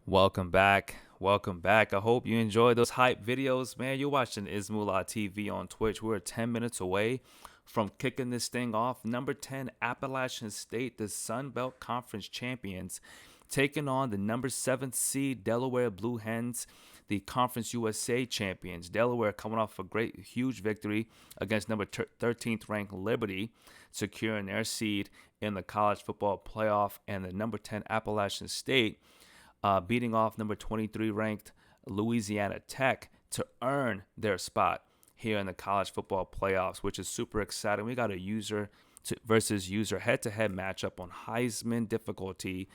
Welcome back. Welcome back. I hope you enjoyed those hype videos. Man, you're watching Ismullah TV on Twitch. We're 10 minutes away from kicking this thing off. Number 10, Appalachian State, the Sun Belt Conference champions, taking on the number 7th seed Delaware Blue Hens, the Conference USA champions. Delaware coming off a great, huge victory against number 13th ranked Liberty, securing their seed in the college football playoff, and the number 10 Appalachian State beating off number 23 ranked Louisiana Tech to earn their spot here in the college football playoffs, which is super exciting. We got a user versus user head-to-head matchup on Heisman Difficulty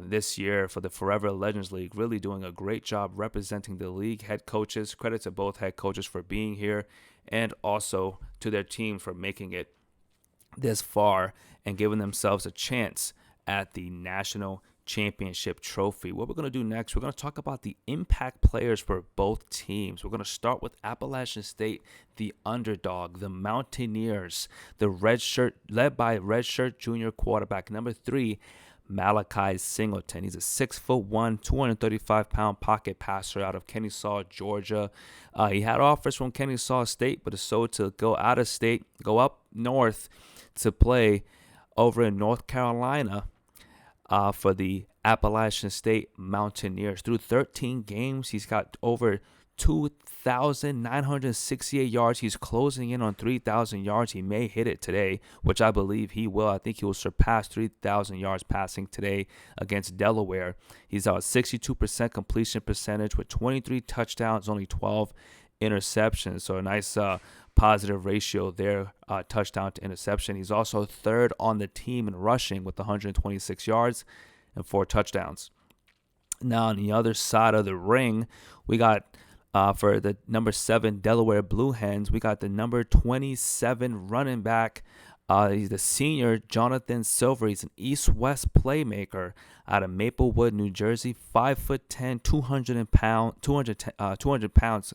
this year for the Forever Legends League. Really doing a great job representing the league. Head coaches, credit to both head coaches for being here, and also to their team for making it this far and giving themselves a chance at the national championship trophy. What we're going to do next, we're going to talk about the impact players for both teams. We're going to start with Appalachian State, the underdog, the Mountaineers, the red shirt, led by redshirt junior quarterback number 3, Malachi Singleton. He's a 6'1", 235-pound pocket passer out of Kennesaw, Georgia. He had offers from Kennesaw State, but decided to go out of state, go up north to play over in North Carolina for the Appalachian State Mountaineers. Through 13 games, he's got over 2,968 yards. He's closing in on 3,000 yards. He may hit it today, which I believe he will. I think he will surpass 3,000 yards passing today against Delaware. He's at 62% completion percentage with 23 touchdowns, only 12 interceptions. So a nice positive ratio there, touchdown to interception. He's also third on the team in rushing with 126 yards and 4 touchdowns. Now on the other side of the ring, we got for the number 7 Delaware Blue Hens, we got the number 27 running back. He's the senior Jonathan Silver. He's an East-West playmaker out of Maplewood, New Jersey. 5'10", 200 pounds.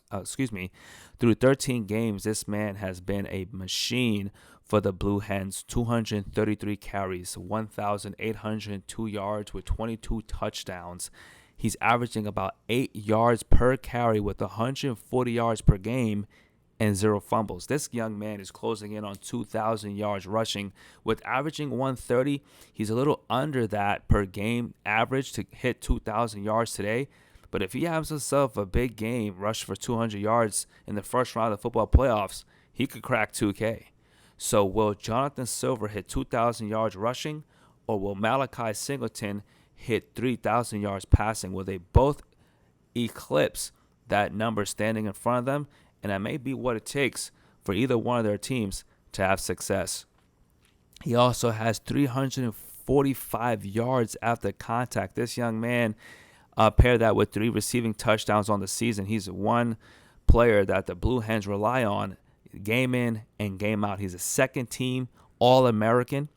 Through 13 games, this man has been a machine for the Blue Hens. 233 carries, 1,802 yards with 22 touchdowns. He's averaging about 8 yards per carry with 140 yards per game and 0 fumbles. This young man is closing in on 2,000 yards rushing with averaging 130. He's a little under that per game average to hit 2,000 yards today. But if he has himself a big game, rush for 200 yards in the first round of the football playoffs, he could crack 2K. So will Jonathan Silver hit 2,000 yards rushing, or will Malachi Singleton hit 3,000 yards passing? Will they both eclipse that number standing in front of them? And that may be what it takes for either one of their teams to have success. He also has 345 yards after contact. This young man, pair that with 3 receiving touchdowns on the season. He's one player that the Blue Hens rely on game in and game out. He's a second-team All-American,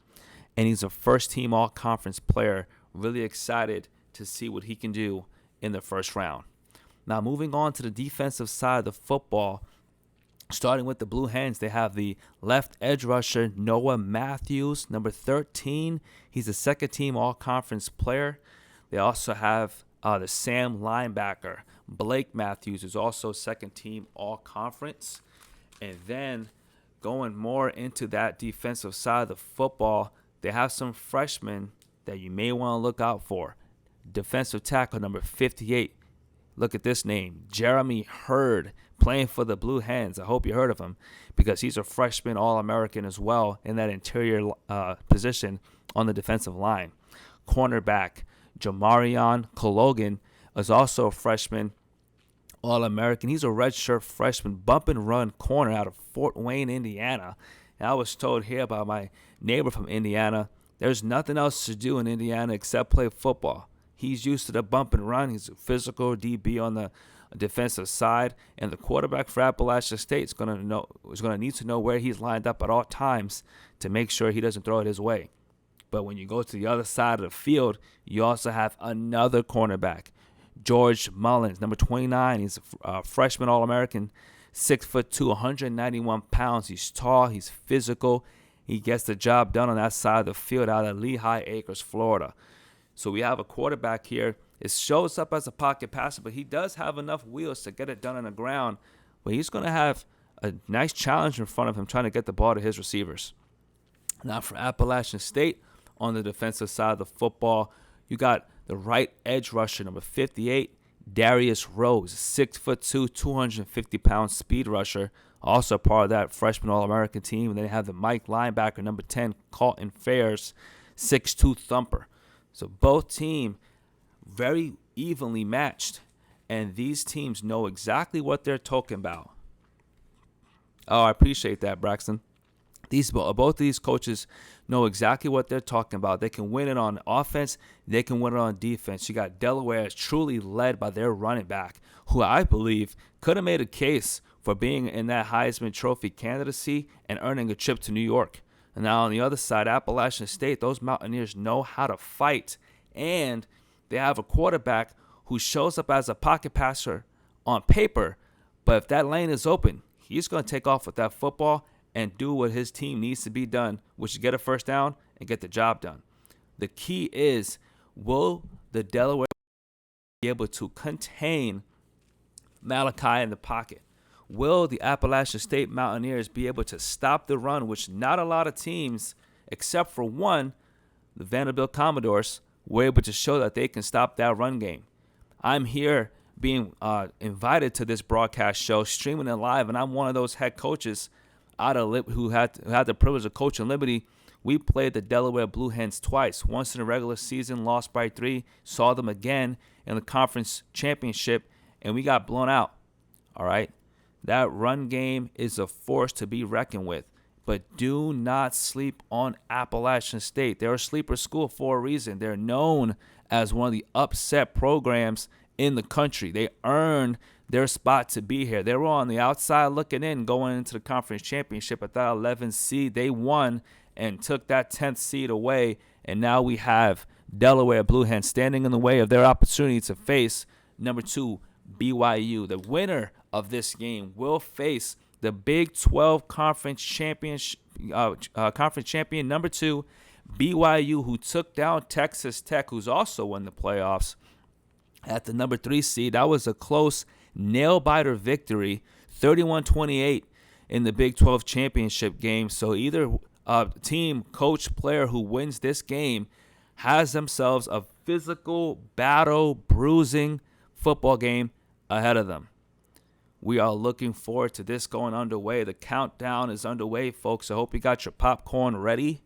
and he's a first-team All-Conference player. Really excited to see what he can do in the first round. Now, moving on to the defensive side of the football, starting with the Blue Hens, they have the left edge rusher, Noah Matthews, number 13. He's a second-team All-Conference player. They also have the Sam linebacker, Blake Matthews, who's also second-team All-Conference. And then going more into that defensive side of the football, they have some freshmen that you may want to look out for. Defensive tackle, number 58. Look at this name, Jeremy Hurd, playing for the Blue Hens. I hope you heard of him because he's a freshman All-American as well in that interior position on the defensive line. Cornerback, Jamarion Cologan is also a freshman All-American. He's a redshirt freshman bump and run corner out of Fort Wayne, Indiana. And I was told here by my neighbor from Indiana, there's nothing else to do in Indiana except play football. He's used to the bump and run. He's a physical DB on the defensive side, and the quarterback for Appalachian State is going to need to know where he's lined up at all times to make sure he doesn't throw it his way. But when you go to the other side of the field, you also have another cornerback, George Mullins, number 29. He's a freshman All-American, 6'2", 191 pounds. He's tall. He's physical. He gets the job done on that side of the field out of Lehigh Acres, Florida. So we have a quarterback here. It shows up as a pocket passer, but he does have enough wheels to get it done on the ground. But he's going to have a nice challenge in front of him trying to get the ball to his receivers. Now for Appalachian State, on the defensive side of the football, you got the right edge rusher, number 58, Darius Rose, 6'2", 250-pound speed rusher. Also part of that freshman All-American team. And then they have the Mike linebacker, number 10, Colton Fairs, 6'2" thumper. So both teams very evenly matched. And these teams know exactly what they're talking about. Oh, I appreciate that, Braxton. Both of these coaches know exactly what they're talking about. They can win it on offense. They can win it on defense. You got Delaware truly led by their running back, who I believe could have made a case for being in that Heisman Trophy candidacy and earning a trip to New York. And now on the other side, Appalachian State, those Mountaineers know how to fight. And they have a quarterback who shows up as a pocket passer on paper. But if that lane is open, he's going to take off with that football and do what his team needs to be done, which is get a first down and get the job done. The key is, will the Delaware be able to contain Malachi in the pocket? Will the Appalachian State Mountaineers be able to stop the run, which not a lot of teams, except for one, the Vanderbilt Commodores, were able to show that they can stop that run game. I'm here being invited to this broadcast show, streaming it live, and I'm one of those head coaches who had the privilege of coaching Liberty. We played the Delaware Blue Hens twice, once in the regular season, lost by 3, saw them again in the conference championship, and we got blown out. All right? That run game is a force to be reckoned with. But do not sleep on Appalachian State. They're a sleeper school for a reason. They're known as one of the upset programs in the country. They earned their spot to be here. They were on the outside looking in going into the conference championship at that 11th seed. They won and took that 10th seed away. And now we have Delaware Blue Hens standing in the way of their opportunity to face number 2, BYU. The winner of this game will face the Big 12 conference champion number 2, BYU, who took down Texas Tech, who's also won the playoffs at the number 3 seed. That was a close nail-biter victory, 31-28 in the Big 12 championship game. So either team, coach, player who wins this game has themselves a physical, battle, bruising football game ahead of them. We are looking forward to this going underway. The countdown is underway, folks. I hope you got your popcorn ready,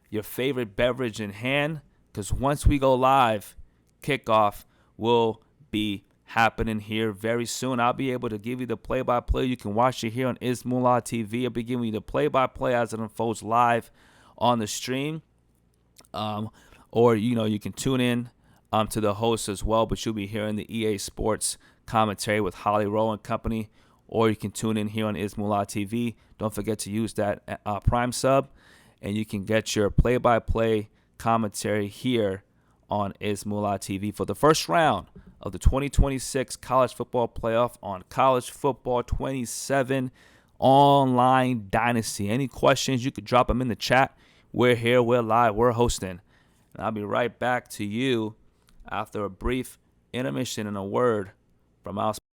your favorite beverage in hand, because once we go live, kickoff will be happening here very soon. I'll be able to give you the play-by-play. You can watch it here on Ismullah TV. I'll be giving you the play-by-play as it unfolds live on the stream. Or, you can tune in to the host as well, but you'll be hearing the EA Sports commentary with Holly Rowe and company, or you can tune in here on Ismullah TV. Don't forget to use that Prime sub, and you can get your play-by-play commentary here on Ismullah TV for the first round of the 2026 College Football Playoff on College Football 27 Online Dynasty. Any questions, you could drop them in the chat. We're here, we're live, we're hosting. And I'll be right back to you after a brief intermission and a word from our sponsors.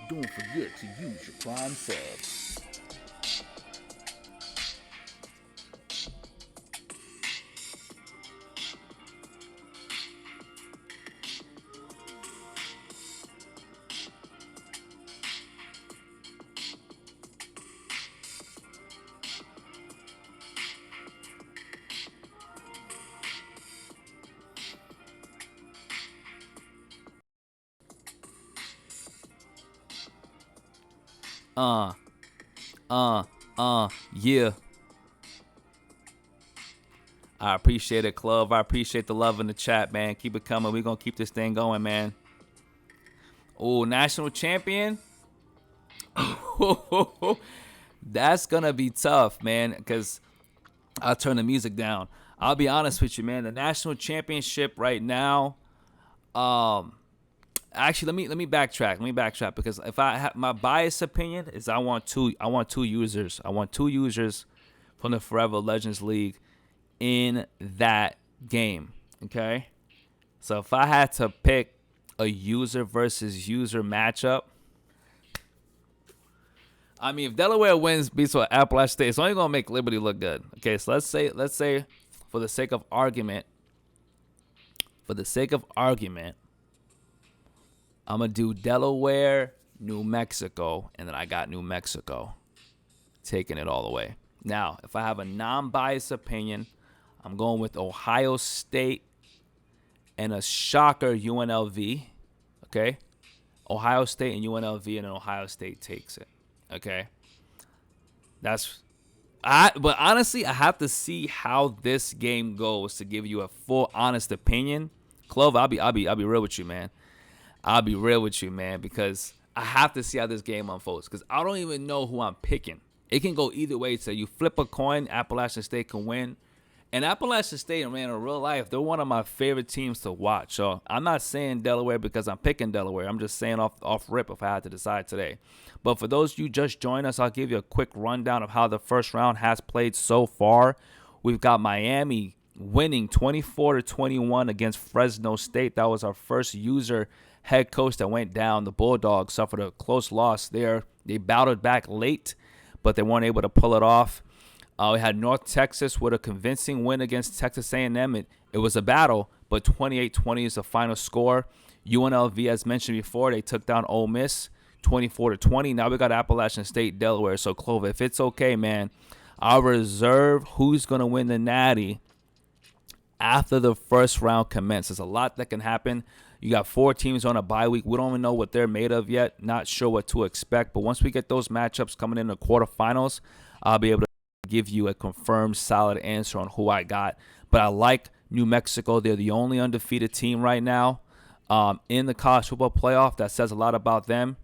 Don't forget to use your Prime sub. Yeah. I appreciate it, Clove. I appreciate the love in the chat, man. Keep it coming. We're going to keep this thing going, man. Oh, national champion? That's going to be tough, man, because I'll turn the music down. I'll be honest with you, man. The national championship right now. Actually, let me backtrack. Let me backtrack because if I have my biased opinion is I want two users. I want two users from the Forever Legends League in that game. Okay. So if I had to pick a user versus user matchup, I mean, if Delaware beats Appalachian State, it's only gonna make Liberty look good. Okay, so let's say, for the sake of argument, I'm gonna do Delaware, New Mexico, and then I got New Mexico taking it all the way. Now, if I have a non-biased opinion, I'm going with Ohio State and a shocker UNLV. Okay, Ohio State and UNLV, and then Ohio State takes it. Okay, but honestly, I have to see how this game goes to give you a full, honest opinion. Clove, I'll be real with you, man. I'll be real with you, man, because I have to see how this game unfolds. Because I don't even know who I'm picking. It can go either way. So you flip a coin, Appalachian State can win. And Appalachian State, man, in real life, they're one of my favorite teams to watch. So I'm not saying Delaware because I'm picking Delaware. I'm just saying off rip if I had to decide today. But for those of you just joined us, I'll give you a quick rundown of how the first round has played so far. We've got Miami winning 24-21 against Fresno State. That was our first user head coach that went down. The Bulldogs suffered a close loss there. They battled back late, but they weren't able to pull it off. We had North Texas with a convincing win against Texas A&M. It was a battle, but 28-20 is the final score. UNLV, as mentioned before, they took down Ole Miss 24-20. Now we got Appalachian State, Delaware. So, Clover, if it's okay, man, I'll reserve who's going to win the Natty after the first round commences. There's a lot that can happen. You got 4 teams on a bye week. We don't even know what they're made of yet. Not sure what to expect. But once we get those matchups coming in the quarterfinals, I'll be able to give you a confirmed solid answer on who I got. But I like New Mexico. They're the only undefeated team right now in the college football playoff. That says a lot about them.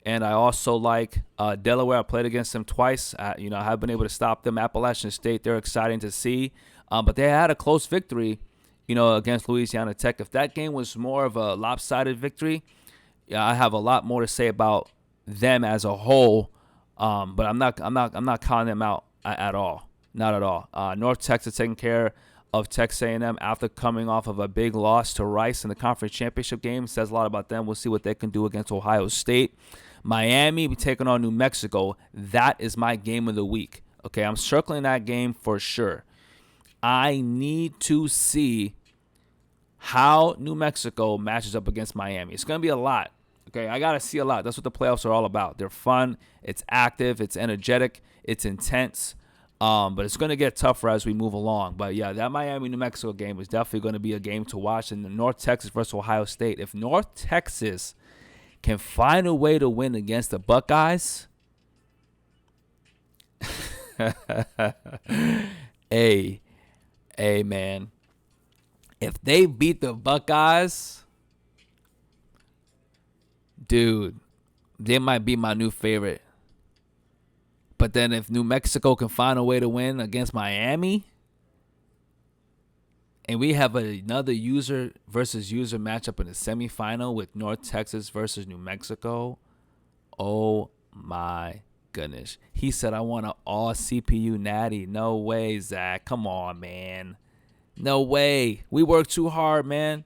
And I also like Delaware. I played against them twice. I have been able to stop them. Appalachian State, they're exciting to see. But they had a close victory, against Louisiana Tech. If that game was more of a lopsided victory, I have a lot more to say about them as a whole. But I'm not calling them out at all. Not at all. North Texas taking care of Texas A&M after coming off of a big loss to Rice in the conference championship game. Says a lot about them. We'll see what they can do against Ohio State. Miami be taking on New Mexico. That is my game of the week. Okay, I'm circling that game for sure. I need to see how New Mexico matches up against Miami. It's going to be a lot. Okay, I got to see a lot. That's what the playoffs are all about. They're fun. It's active. It's energetic. It's intense. But it's going to get tougher as we move along. But, yeah, that Miami-New Mexico game is definitely going to be a game to watch. And the North Texas versus Ohio State. If North Texas can find a way to win against the Buckeyes, hey, man. If they beat the Buckeyes, dude, they might be my new favorite. But then if New Mexico can find a way to win against Miami, and we have another user versus user matchup in the semifinal with North Texas versus New Mexico, oh my goodness. He said, I want an all CPU natty. No way, Zach. Come on, man. No way. We work too hard, man.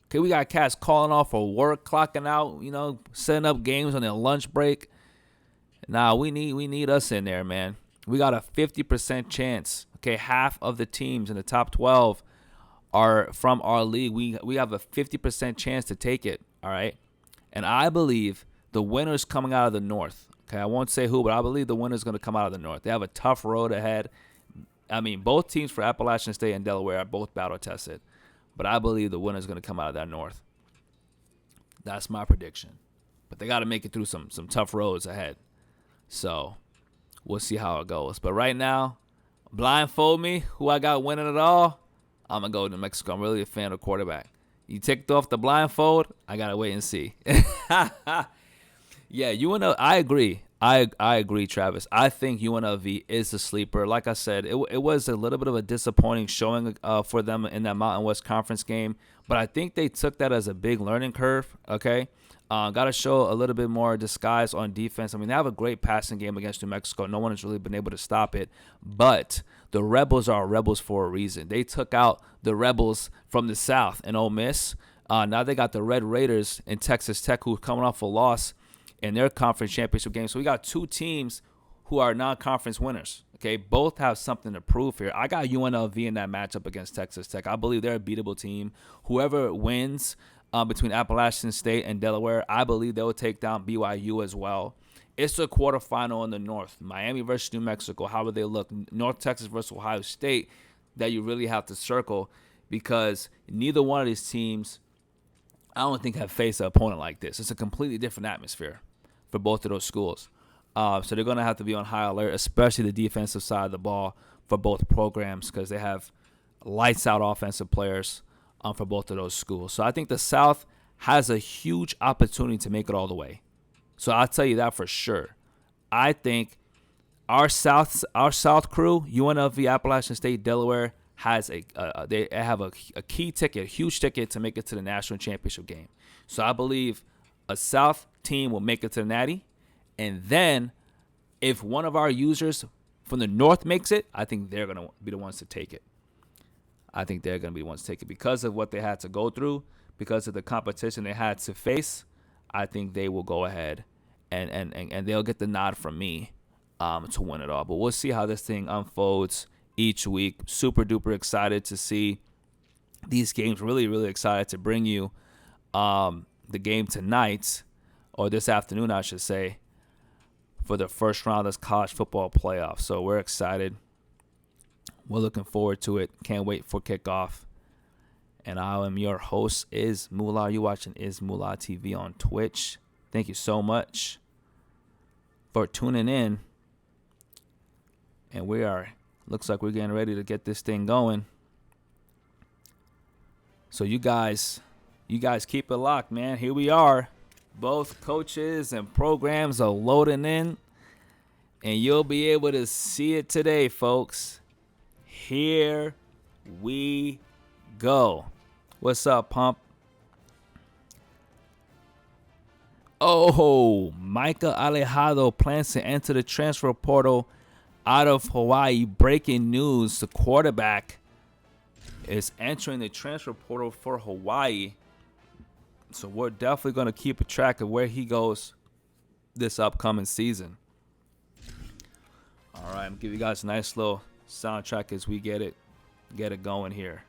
Okay, we got cats calling off for work, clocking out, setting up games on their lunch break. Nah, we need us in there, man. We got a 50% chance. Okay, half of the teams in the top 12 are from our league. We have a 50% chance to take it, all right? And I believe the winner's coming out of the North. Okay, I won't say who, but I believe the winner's going to come out of the North. They have a tough road ahead. I mean, both teams for Appalachian State and Delaware are both battle-tested. But I believe the winner's going to come out of that North. That's my prediction. But they got to make it through some tough roads ahead. So we'll see how it goes. But right now, blindfold me, who I got winning it all, I'm going to go to Mexico. I'm really a fan of quarterback. You take off the blindfold, I got to wait and see. Yeah, I agree. I agree, Travis. I think UNLV is a sleeper. Like I said, it was a little bit of a disappointing showing for them in that Mountain West Conference game, but I think they took that as a big learning curve. Okay, got to show a little bit more disguise on defense. I mean, they have a great passing game against New Mexico. No one has really been able to stop it, but the Rebels are Rebels for a reason. They took out the Rebels from the South in Ole Miss. Now they got the Red Raiders in Texas Tech, who's coming off a loss in their conference championship game. So we got two teams who are non-conference winners. Okay, both have something to prove here. I got UNLV in that matchup against Texas Tech. I believe they're a beatable team. Whoever wins between Appalachian State and Delaware, I believe they'll take down BYU as well. It's a quarterfinal in the North. Miami versus New Mexico. How would they look? North Texas versus Ohio State that you really have to circle, because neither one of these teams, I don't think, have faced an opponent like this. It's a completely different atmosphere for both of those schools. So they're going to have to be on high alert, especially the defensive side of the ball for both programs, because they have lights-out offensive players for both of those schools. So I think the South has a huge opportunity to make it all the way. So I'll tell you that for sure. I think our South crew, UNLV, Appalachian State, Delaware, they have a key ticket, a huge ticket to make it to the national championship game. So I believe a South team will make it to the Natty, and then if one of our users from the North makes it, I think they're going to be the ones to take it. I think they're going to be the ones to take it because of what they had to go through, because of the competition they had to face. I think they will go ahead and they'll get the nod from me to win it all. But we'll see how this thing unfolds each week. Super duper excited to see these games. Really, really excited to bring you the game tonight, or this afternoon, I should say, for the first round of this college football playoff. So we're excited. We're looking forward to it. Can't wait for kickoff. And I am your host, Is Moolah. You're watching Is Moolah TV on Twitch. Thank you so much for tuning in. And looks like we're getting ready to get this thing going. So you guys keep it locked, man. Here we are. Both coaches and programs are loading in, and you'll be able to see it today, folks. Here we go. What's up, Pump? Oh, Micah Alejado plans to enter the transfer portal out of Hawaii. Breaking news, the quarterback is entering the transfer portal for Hawaii. So we're definitely going to keep a track of where he goes this upcoming season. All right, I'm going to give you guys a nice little soundtrack as we get it going here.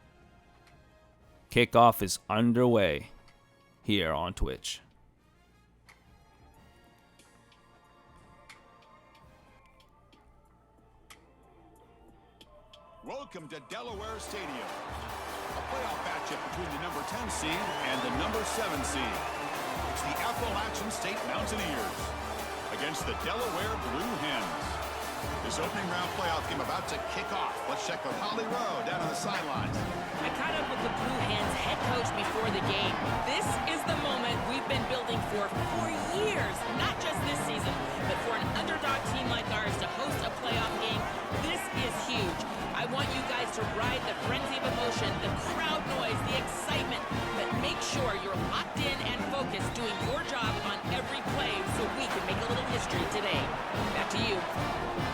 Kickoff is underway here on Twitch. Welcome to Delaware Stadium. A playoff matchup between the number 10 seed and the number 7 seed. It's the Appalachian State Mountaineers against the Delaware Blue Hens. This opening round playoff game about to kick off. Let's check with Holly Rowe down on the sidelines. I caught up with the Blue Hens head coach before the game. This is the moment we've been building for years, not just this season, but for an underdog team like ours to host a playoff game. This is huge. I want you guys to ride the frenzy of emotion, the crowd noise, the excitement, but make sure you're locked in and focused, doing your job on every play so we can make a little history today. Back to you.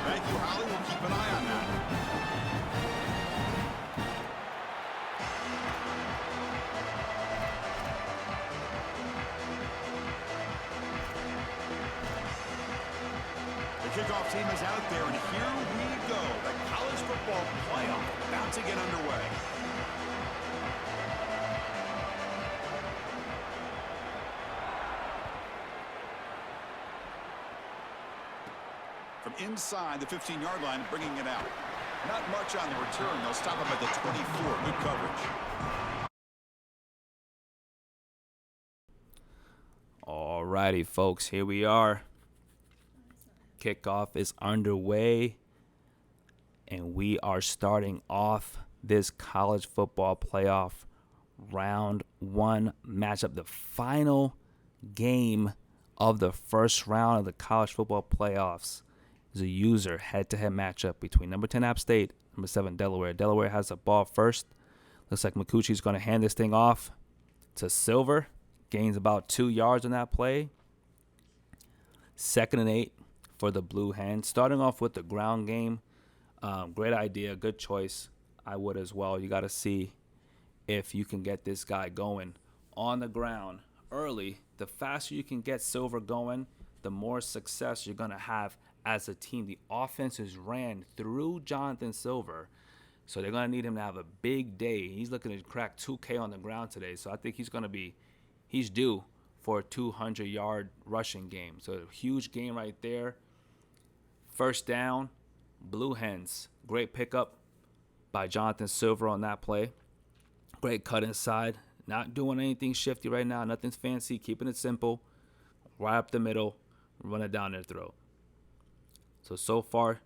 Thank you, Holly. We'll keep an eye on that. The kickoff team is out there, and here we go. The college football playoff about to get underway. From inside the 15-yard line, bringing it out. Not much on the return. They'll stop him at the 24. Good coverage. All righty, folks. Here we are. Kickoff is underway, and we are starting off this college football playoff round 1 matchup, the final game of the first round of the college football playoffs is a user head-to-head matchup between number 10 App State, number 7 Delaware. Delaware has the ball first. Looks like McCucci's going to hand this thing off to Silver. Gains about 2 yards on that play. 2nd and 8 for the Blue Hens. Starting off with the ground game. Great idea. Good choice. I would as well. You got to see if you can get this guy going on the ground early. The faster you can get Silver going, the more success you're going to have as a team. The offense is ran through Jonathan Silver, so they're going to need him to have a big day. He's looking to crack 2K on the ground today, so I think he's due for a 200-yard rushing game. So a huge game right there. First down, Blue Hens. Great pickup by Jonathan Silver on that play. Great cut inside. Not doing anything shifty right now. Nothing fancy. Keeping it simple. Right up the middle. Run it down their throat. So far,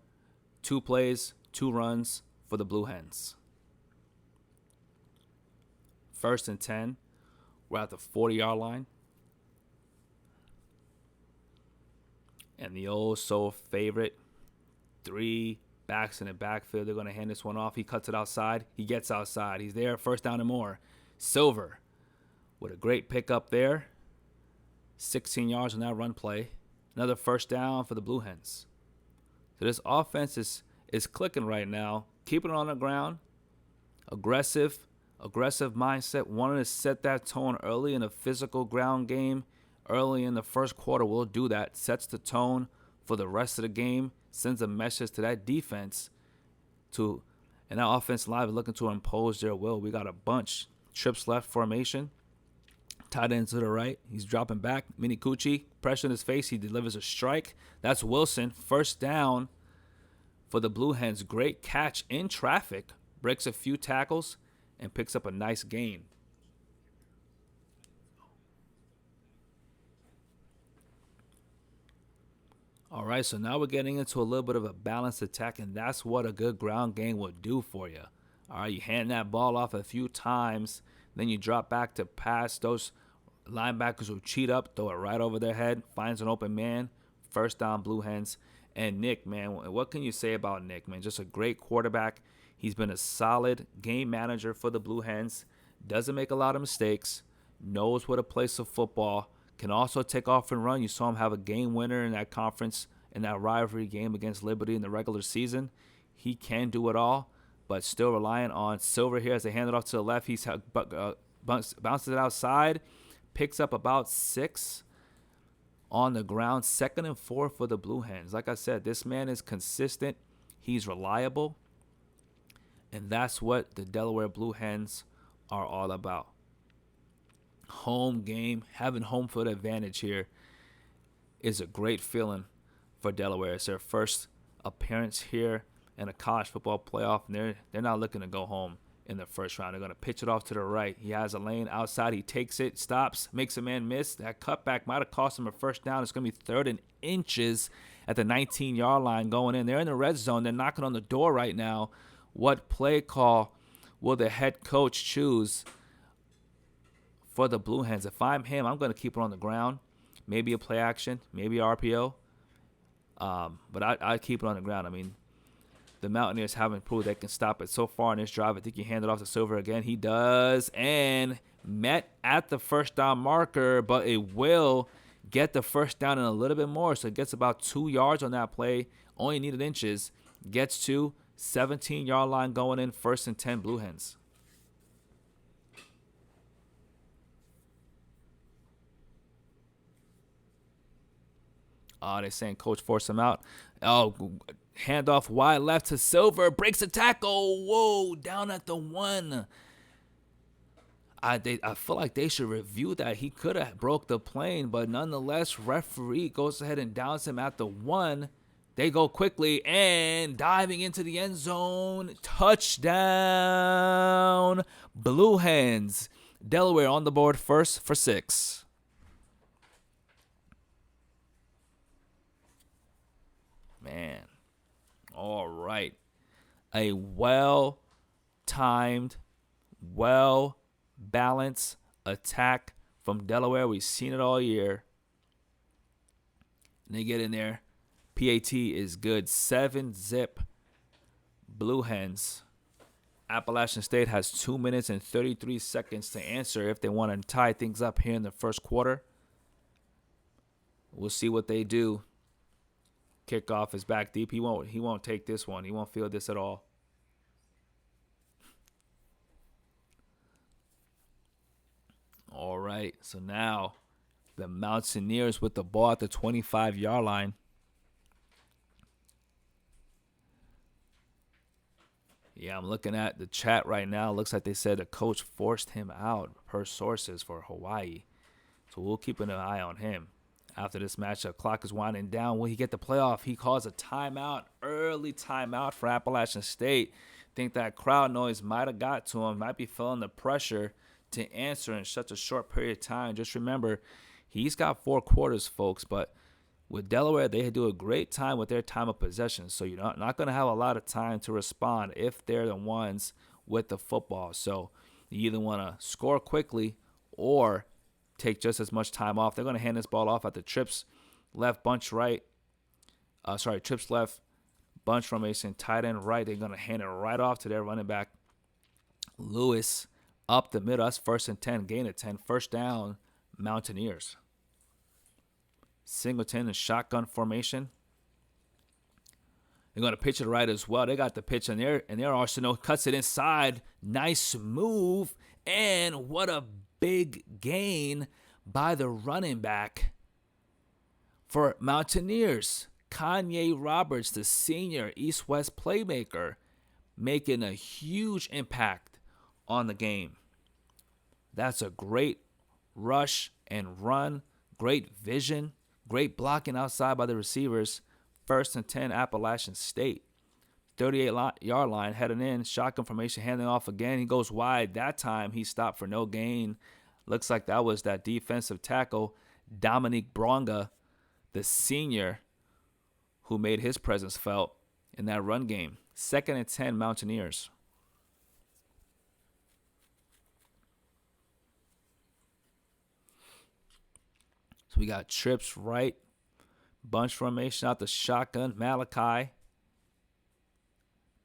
2 plays, 2 runs for the Blue Hens. 1st and 10. We're at the 40-yard line. And the so favorite 3 backs in the backfield. They're going to hand this one off. He cuts it outside. He gets outside. He's there. 1st down and more. Silver with a great pickup there. 16 yards on that run play. Another 1st down for the Blue Hens. So this offense is clicking right now. Keeping it on the ground. Aggressive mindset. Wanting to set that tone early in a physical ground game. Early in the first quarter, we'll do that. Sets the tone for the rest of the game. Sends a message to that defense and that offense line is looking to impose their will. We got a bunch. Trips left formation. Tight end to the right. He's dropping back. Mini Cucci. Pressure in his face. He delivers a strike. That's Wilson. 1st down for the Blue Hens. Great catch in traffic. Breaks a few tackles and picks up a nice gain. All right, so now we're getting into a little bit of a balanced attack, and that's what a good ground game will do for you. All right, you hand that ball off a few times, then you drop back to pass. Those linebackers will cheat up, throw it right over their head, finds an open man. 1st down, Blue Hens. And Nick, man, what can you say about Nick, man? Just a great quarterback. He's been a solid game manager for the Blue Hens. Doesn't make a lot of mistakes. Knows where to place the football. Can also take off and run. You saw him have a game winner in that conference, in that rivalry game against Liberty in the regular season. He can do it all, but still relying on Silver here as they hand it off to the left. He bounces it outside, picks up about 6 on the ground. 2nd and 4 for the Blue Hens. Like I said, this man is consistent. He's reliable, and that's what the Delaware Blue Hens are all about. Home game, having home field advantage here is a great feeling for Delaware. It's their first appearance here in a college football playoff, and they're not looking to go home in the first round. They're going to pitch it off to the right. He has a lane outside. He takes it, stops, makes a man miss. That cutback might have cost him a 1st down. It's going to be 3rd and inches at the 19-yard line going in. They're in the red zone. They're knocking on the door right now. What play call will the head coach choose for the Blue Hens? If I'm him, I'm going to keep it on the ground. Maybe a play action, maybe RPO. But I keep it on the ground. I mean, the Mountaineers haven't proved they can stop it so far in this drive. I think you hand it off to Silver again. He does. And met at the 1st down marker, but it will get the 1st down and a little bit more. So it gets about 2 yards on that play. Only needed inches. Gets to 17-yard line going in. 1st and 10 Blue Hens. They're saying coach force him out. Handoff wide left to Silver. Breaks a tackle. Whoa, down at the 1. I feel like they should review that. He could have broke the plane, but nonetheless, referee goes ahead and downs him at the 1. They go quickly and diving into the end zone. Touchdown, Blue Hens. Delaware on the board first for 6. Man, all right. A well-timed, well-balanced attack from Delaware. We've seen it all year. And they get in there. PAT is good. 7-zip Blue Hens. Appalachian State has 2 minutes and 33 seconds to answer if they want to tie things up here in the first quarter. We'll see what they do. Kickoff is back deep. He won't take this one. He won't feel this at all. All right, so now the Mountaineers with the ball at the 25-yard line. Yeah, I'm looking at the chat right now. Looks like they said the coach forced him out, per sources, for Hawaii. So we'll keep an eye on him. After this matchup, clock is winding down. Will he get the playoff? He calls a timeout, early timeout for Appalachian State. Think that crowd noise might have got to him, might be feeling the pressure to answer in such a short period of time. Just remember, he's got 4 quarters, folks, but with Delaware, they do a great time with their time of possession. So you're not going to have a lot of time to respond if they're the ones with the football. So you either want to score quickly or take just as much time off. They're going to hand this ball off at the trips left, bunch right. Trips left, bunch formation, tight end right. They're going to hand it right off to their running back, Lewis, up the middle. That's 1st and 10, gain of 10. First down, Mountaineers. Singleton and shotgun formation. They're going to pitch it right as well. They got the pitch in their arsenal. Cuts it inside. Nice move. And what a big gain by the running back for Mountaineers. Kanye Roberts, the senior East-West playmaker, making a huge impact on the game. That's a great rush and run. Great vision. Great blocking outside by the receivers. 1st and 10, Appalachian State. 38-yard line, heading in. Shotgun formation, handing off again. He goes wide. That time, he stopped for no gain. Looks like that was that defensive tackle, Dominique Bronga, the senior, who made his presence felt in that run game. 2nd and 10, Mountaineers. So we got trips right, bunch formation out the shotgun. Malachi,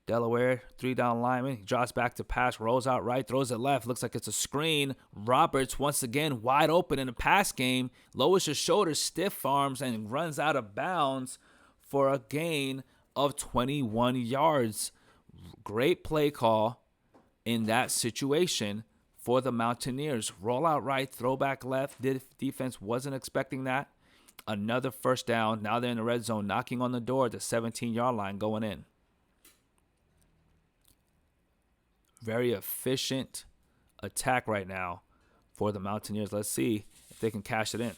Delaware, 3-down lineman. He drops back to pass, rolls out right, throws it left. Looks like it's a screen. Roberts, once again, wide open in the pass game. Lowers his shoulders, stiff arms, and runs out of bounds for a gain of 21 yards. Great play call in that situation for the Mountaineers. Roll out right, throw back left. Defense wasn't expecting that. Another first down. Now they're in the red zone, knocking on the door at the 17-yard line, going in. Very efficient attack right now for the Mountaineers. Let's see if they can cash it in.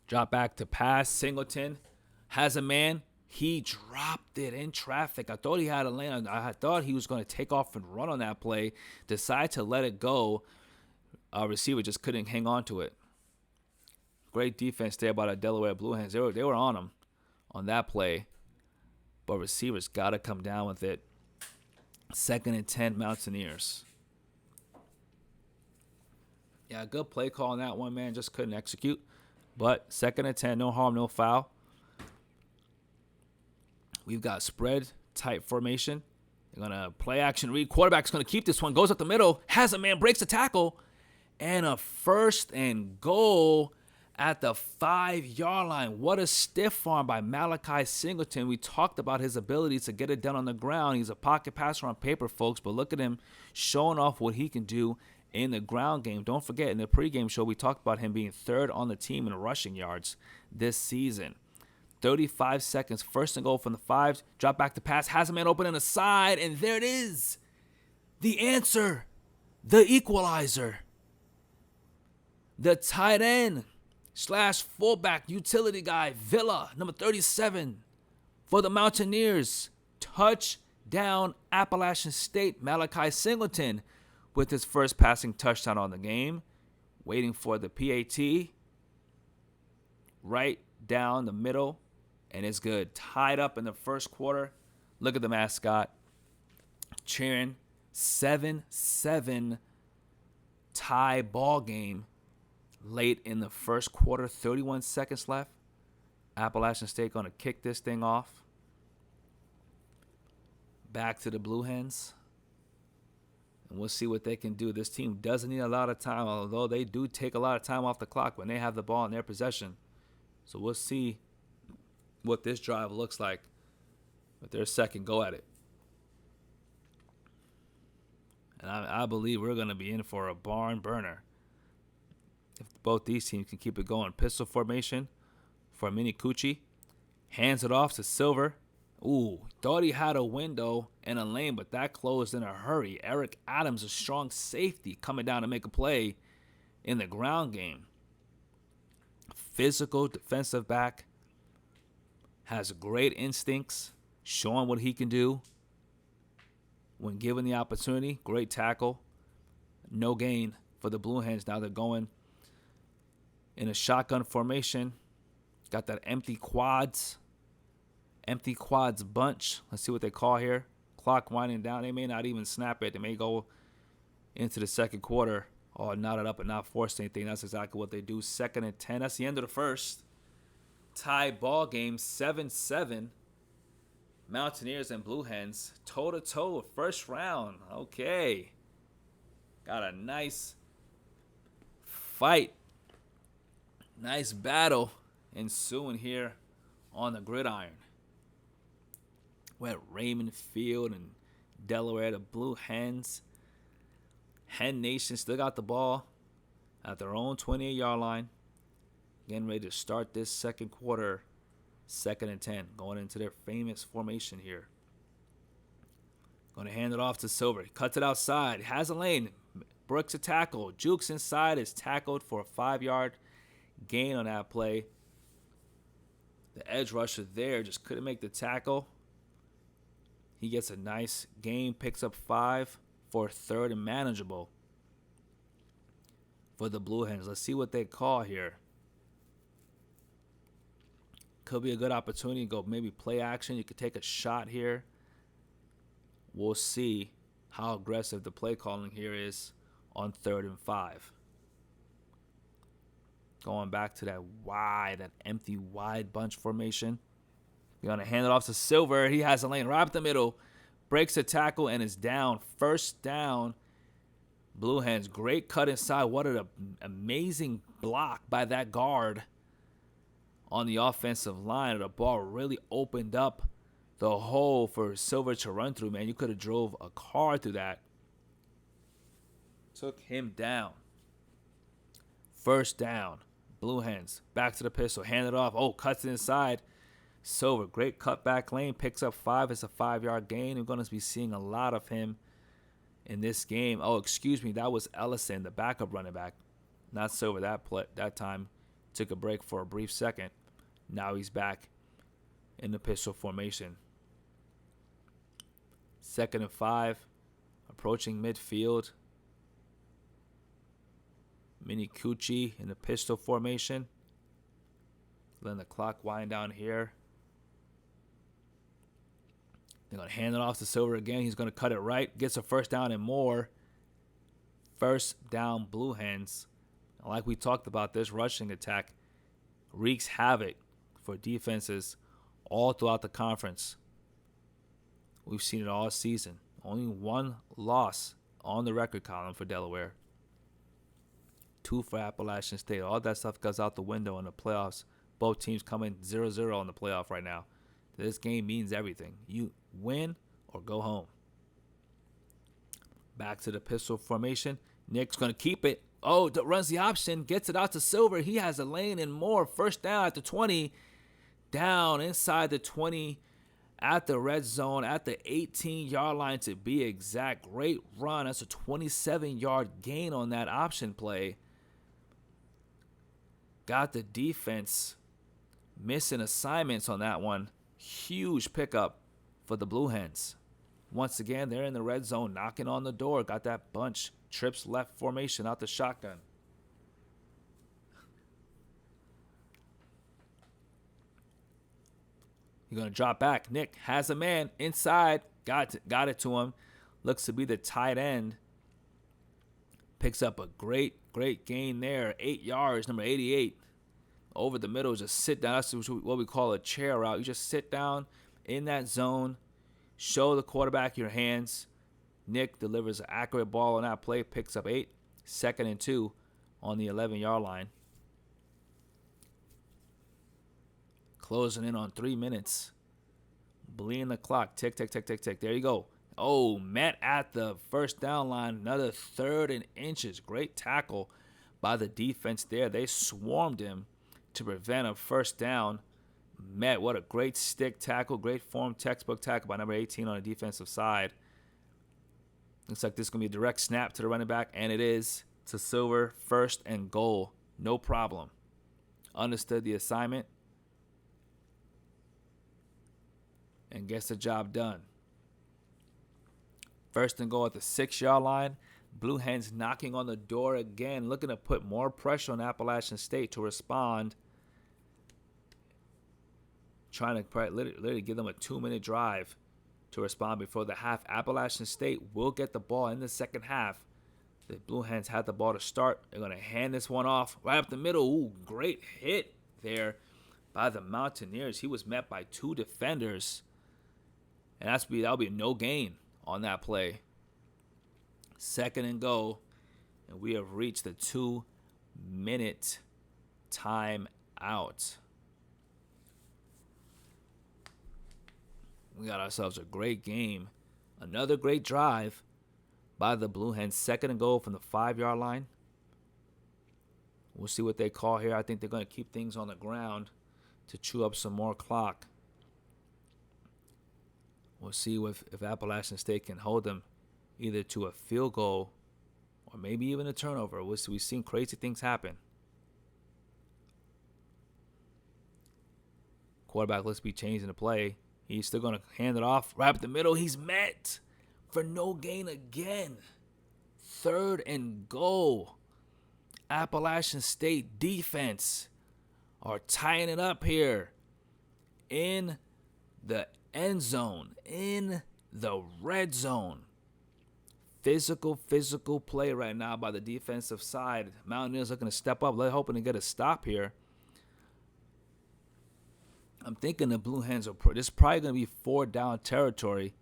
Drop back to pass. Singleton has a man. He dropped it in traffic. I thought he had a lane. I thought he was going to take off and run on that play. Decided to let it go. Receiver just couldn't hang on to it. Great defense there by the Delaware Blue Hens. They were on him on that play. But receivers got to come down with it. 2nd and 10, Mountaineers. Yeah, good play call on that one, man. Just couldn't execute. But 2nd and 10, no harm, no foul. We've got spread type formation. They're going to play action read. Quarterback's going to keep this one. Goes up the middle. Has a man. Breaks the tackle. And a 1st and goal at the 5-yard line. What a stiff arm by Malachi Singleton. We talked about his ability to get it done on the ground. He's a pocket passer on paper, folks. But look at him showing off what he can do in the ground game. Don't forget, in the pregame show, we talked about him being 3rd on the team in rushing yards this season. 35 seconds. 1st and goal from the 5. Drop back to pass. Has a man open in the side. And there it is. The answer. The equalizer. The tight end / fullback utility guy, Villa, number 37 for the Mountaineers. Touchdown, Appalachian State. Malachi Singleton with his first passing touchdown on the game. Waiting for the PAT. Right down the middle. And it's good. Tied up in the first quarter. Look at the mascot cheering. 7-7 tie ball game. late in the first quarter, 31 seconds left. Appalachian State going to kick this thing off. Back to the Blue Hens. And we'll see what they can do. This team doesn't need a lot of time, although they do take a lot of time off the clock when they have the ball in their possession. So we'll see what this drive looks like with their second go at it. And I believe we're going to be in for a barn burner if both these teams can keep it going. Pistol formation for Mini Coochie. Hands it off to Silver. Ooh, thought he had a window and a lane, but that closed in a hurry. Eric Adams, a strong safety, coming down to make a play in the ground game. Physical defensive back. Has great instincts, showing what he can do when given the opportunity. Great tackle. No gain for the Blue Hens. Now they're going in a shotgun formation. Got that empty quads bunch. Let's see what they call here. Clock winding down. They may not even snap it. They may go into the second quarter or knot it up and not force anything. That's exactly what they do. 2nd and 10. That's the end of the first. Tie ball game, 7-7. Mountaineers and Blue Hens, toe-to-toe, first round. Okay. Got a nice fight. Nice battle ensuing here on the gridiron. We're at Raymond Field in Delaware. The Blue Hens, Hen Nation, still got the ball at their own 28-yard line. Getting ready to start this second quarter, 2nd and 10, going into their famous formation here. Going to hand it off to Silver. He cuts it outside. Has a lane. Brooks a tackle. Jukes inside. Is tackled for a 5-yard gain on that play. The edge rusher there just couldn't make the tackle. He gets a nice gain. Picks up 5 for 3rd and manageable for the Blue Hens. Let's see what they call here. Could be a good opportunity to go maybe play action. You could take a shot here. We'll see how aggressive the play calling here is on 3rd and 5. Going back to that empty wide bunch formation. You're going to hand it off to Silver. He has a lane right up the middle. Breaks a tackle and is down. First down. Blue Hens, great cut inside. What an amazing block by that guard on the offensive line. The ball really opened up the hole for Silver to run through, man. You could have drove a car through that. Took him down. First down. Blue Hens, back to the pistol. Hand it off. Oh, cuts it inside. Silver, great cutback lane. Picks up 5. It's a 5-yard gain. We're going to be seeing a lot of him in this game. Oh, excuse me. That was Ellison, the backup running back. Not Silver that time. Took a break for a brief second. Now he's back in the pistol formation. 2nd and 5. Approaching midfield. Mini Coochie in the pistol formation. Letting the clock wind down here. They're going to hand it off to Silver again. He's going to cut it right. Gets a first down and more. First down, Blue Hens. Like we talked about, this rushing attack wreaks havoc for defenses all throughout the conference. We've seen it all season. Only one loss on the record column for Delaware. 2 for Appalachian State. All that stuff goes out the window in the playoffs. Both teams coming 0-0 in the playoff right now. This game means everything. You win or go home. Back to the pistol formation. Nick's going to keep it. Oh, runs the option. Gets it out to Silver. He has a lane and more. First down at the 20. Down inside the 20. At the red zone. At the 18-yard line to be exact. Great run. That's a 27-yard gain on that option play. Got the defense missing assignments on that one. Huge pickup for the Blue Hens. Once again, they're in the red zone, knocking on the door. Got that bunch. Trips left formation out the shotgun. You're going to drop back. Nick has a man inside. Got it to him. Looks to be the tight end. Picks up a great Great gain there. 8 yards, number 88. Over the middle, just sit down. That's what we call a chair route. You just sit down in that zone, show the quarterback your hands. Nick delivers an accurate ball on that play, picks up 8. 2nd and 2 on the 11-yard line. Closing in on 3 minutes. Bleeding the clock. Tick, tick, tick, tick, tick. There you go. Oh, met at the first down line. Another 3rd and inches. Great tackle by the defense there. They swarmed him to prevent a first down. Met, what a great stick tackle. Great form, textbook tackle by number 18 on the defensive side. Looks like this is going to be a direct snap to the running back, and it is. To Silver, 1st and goal. No problem. Understood the assignment and gets the job done. 1st and goal at the 6-yard line. Blue Hens knocking on the door again, looking to put more pressure on Appalachian State to respond. Trying to literally give them a 2-minute drive to respond before the half. Appalachian State will get the ball in the second half. The Blue Hens had the ball to start. They're going to hand this one off right up the middle. Ooh, great hit there by the Mountaineers. He was met by 2 defenders. And that'll be no gain on that play. 2nd and goal. And we have reached the 2-minute timeout. We got ourselves a great game. Another great drive by the Blue Hens. 2nd and goal from the 5-yard line. We'll see what they call here. I think they're going to keep things on the ground to chew up some more clock. We'll see if Appalachian State can hold them either to a field goal or maybe even a turnover. We've seen crazy things happen. Quarterback looks to be changing the play. He's still going to hand it off right up the middle. He's met for no gain again. 3rd and goal. Appalachian State defense are tying it up here in the end zone, in the red zone. Physical play right now by the defensive side. Mountaineers looking to step up. They're hoping to get a stop here. I'm thinking the Blue Hens this is probably going to be 4-down territory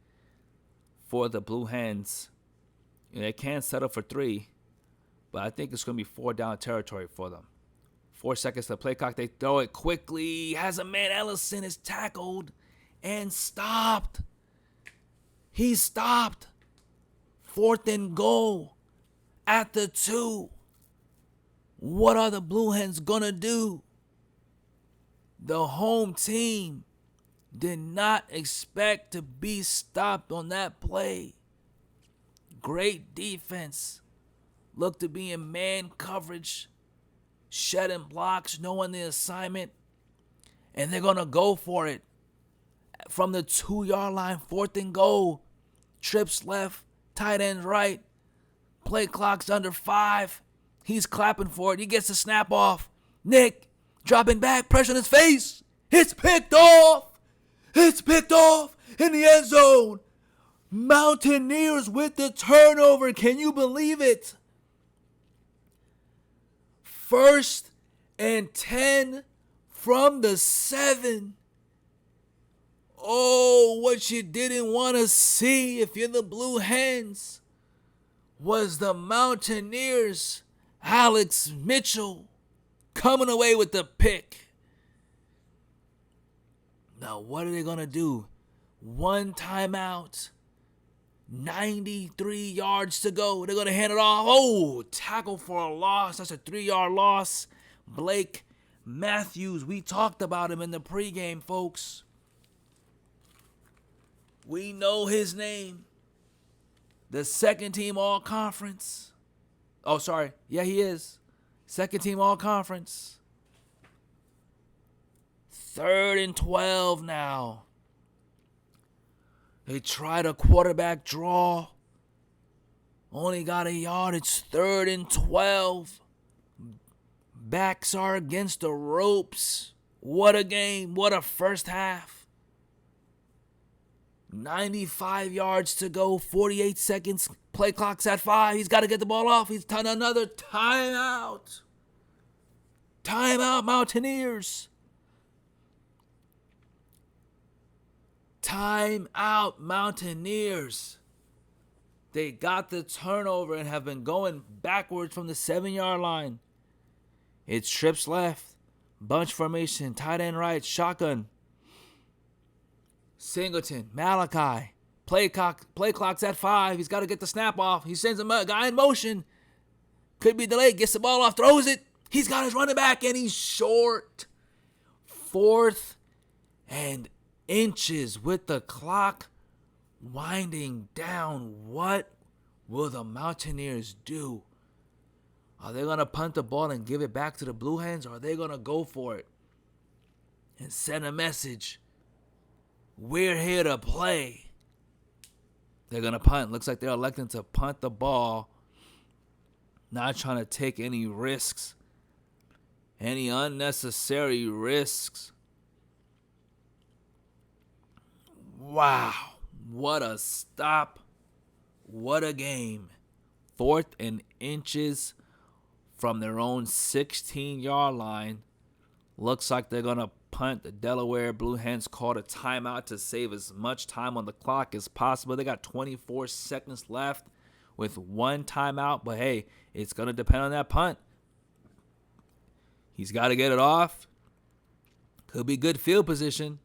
for the Blue Hens. They can settle for 3, but I think it's going to be 4-down territory for them. 4 seconds to the play clock. They throw it quickly. Has a man. Ellison is tackled and stopped. He stopped. 4th and goal at the 2. What are the Blue Hens going to do? The home team did not expect to be stopped on that play. Great defense. Looked to be in man coverage. Shedding blocks, knowing the assignment. And they're going to go for it. From the 2-yard line, 4th and goal. Trips left, tight ends right. Play clock's under 5. He's clapping for it. He gets the snap off. Nick dropping back, pressure on his face. It's picked off. It's picked off in the end zone. Mountaineers with the turnover. Can you believe it? 1st and 10 from the 7. Oh, what you didn't want to see if you're the Blue Hens was the Mountaineers. Alex Mitchell coming away with the pick. Now, what are they going to do? 1 timeout. 93 yards to go. They're going to hand it off. Oh, tackle for a loss. That's a 3-yard loss. Blake Matthews. We talked about him in the pregame, folks. We know his name. The 2nd team all-conference. Oh, sorry. Yeah, he is. 2nd team all-conference. 3rd and 12 now. They tried a quarterback draw. Only got a yard. It's 3rd and 12. Backs are against the ropes. What a game. What a first half. 95 yards to go. 48 seconds Play clock's at 5. He's got to get the ball off. He's done another timeout. Timeout, Mountaineers. Timeout, Mountaineers. They got the turnover and have been going backwards from the 7-yard line. It's trips left. Bunch formation. Tight end right. Shotgun. Singleton. Malachi. Play clock's at 5. He's got to get the snap off. He sends a guy in motion. Could be delayed. Gets the ball off. Throws it. He's got his running back, and he's short. 4th and inches with the clock winding down. What will the Mountaineers do? Are they going to punt the ball and give it back to the Blue Hens, or are they going to go for it and send a message? We're here to play. They're going to punt. Looks like they're electing to punt the ball. Not trying to take any risks. Any unnecessary risks. Wow. What a stop. What a game. 4th and inches from their own 16-yard line. Looks like they're going to punt. The Delaware Blue Hens called a timeout to save as much time on the clock as possible. They got 24 seconds left with 1 timeout. But, hey, it's going to depend on that punt. He's got to get it off. Could be good field position.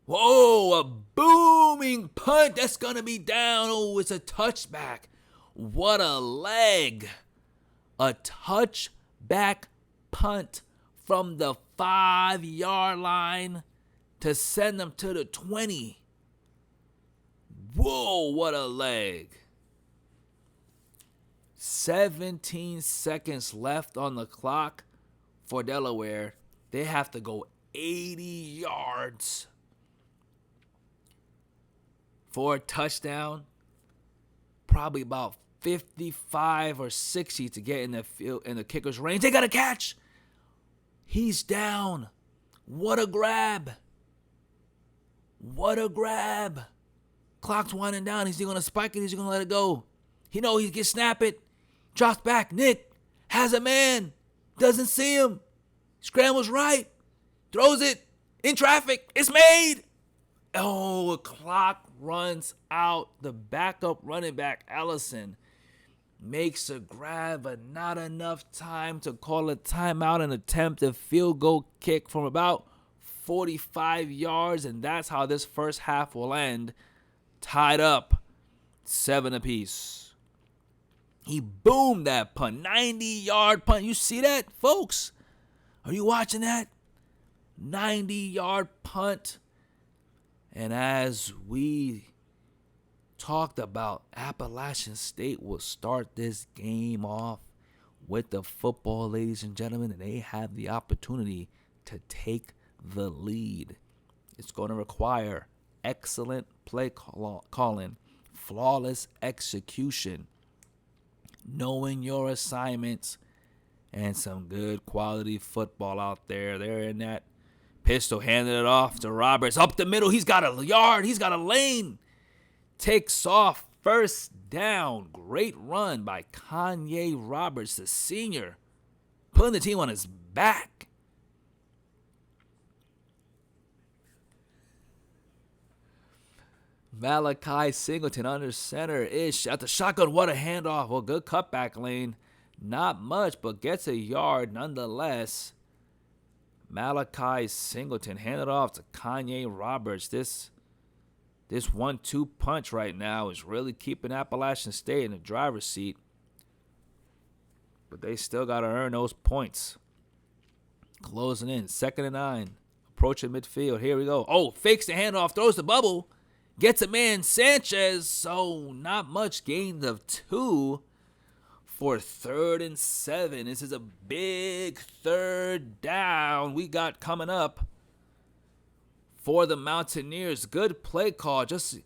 Whoa, a booming punt. That's going to be down. Oh, it's a touchback. What a leg. A touchback punt from the 5-yard line to send them to the 20. Whoa, what a leg. 17 seconds left on the clock for Delaware. They have to go 80 yards for a touchdown. Probably about 55 or 60 to get in the field in the kicker's range. They got a catch. He's down. What a grab. What a grab. Clock's winding down. Is he going to spike it? Is he going to let it go? He knows he can snap it. Drops back. Nick has a man. Doesn't see him. Scrambles right. Throws it in traffic. It's made. Oh, a clock runs out. The backup running back, Ellison, makes a grab, but not enough time to call a timeout and attempt a field goal kick from about 45 yards, and that's how this first half will end. Tied up, 7 apiece. He boomed that punt, 90-yard punt. You see that, folks? Are you watching that? 90-yard punt. And as we talked about, Appalachian State will start this game off with the football, ladies and gentlemen, and they have the opportunity to take the lead. It's going to require excellent play calling, flawless execution, knowing your assignments, and some good quality football out there. They're in that pistol, handed it off to Roberts. Up the middle, he's got a yard, he's got a lane. Takes off, first down. Great run by Kanye Roberts, the senior, putting the team on his back. Malachi Singleton under center-ish at the shotgun. What a handoff. Well, good cutback lane. Not much, but gets a yard nonetheless. Malachi Singleton handed off to Kanye Roberts. This 1-2 punch right now is really keeping Appalachian State in the driver's seat. But they still got to earn those points. Closing in, 2nd and 9. Approaching midfield. Here we go. Oh, fakes the handoff, throws the bubble. Gets a man, Sanchez. So not much, gain of 2 for 3rd and 7. This is a big 3rd down we got coming up for the Mountaineers. Good play call. Just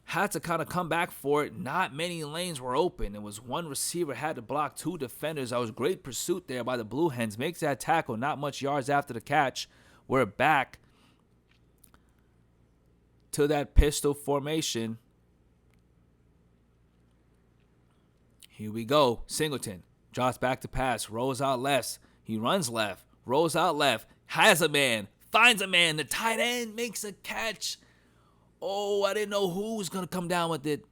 had to kind of come back for it. Not many lanes were open. It was one receiver had to block 2 defenders. That was great pursuit there by the Blue Hens. Makes that tackle. Not much yards after the catch. We're back to that pistol formation. Here we go. Singleton drops back to pass, rolls out left. He runs left, rolls out left, has a man, finds a man. The tight end makes a catch. Oh, I didn't know who was going to come down with it.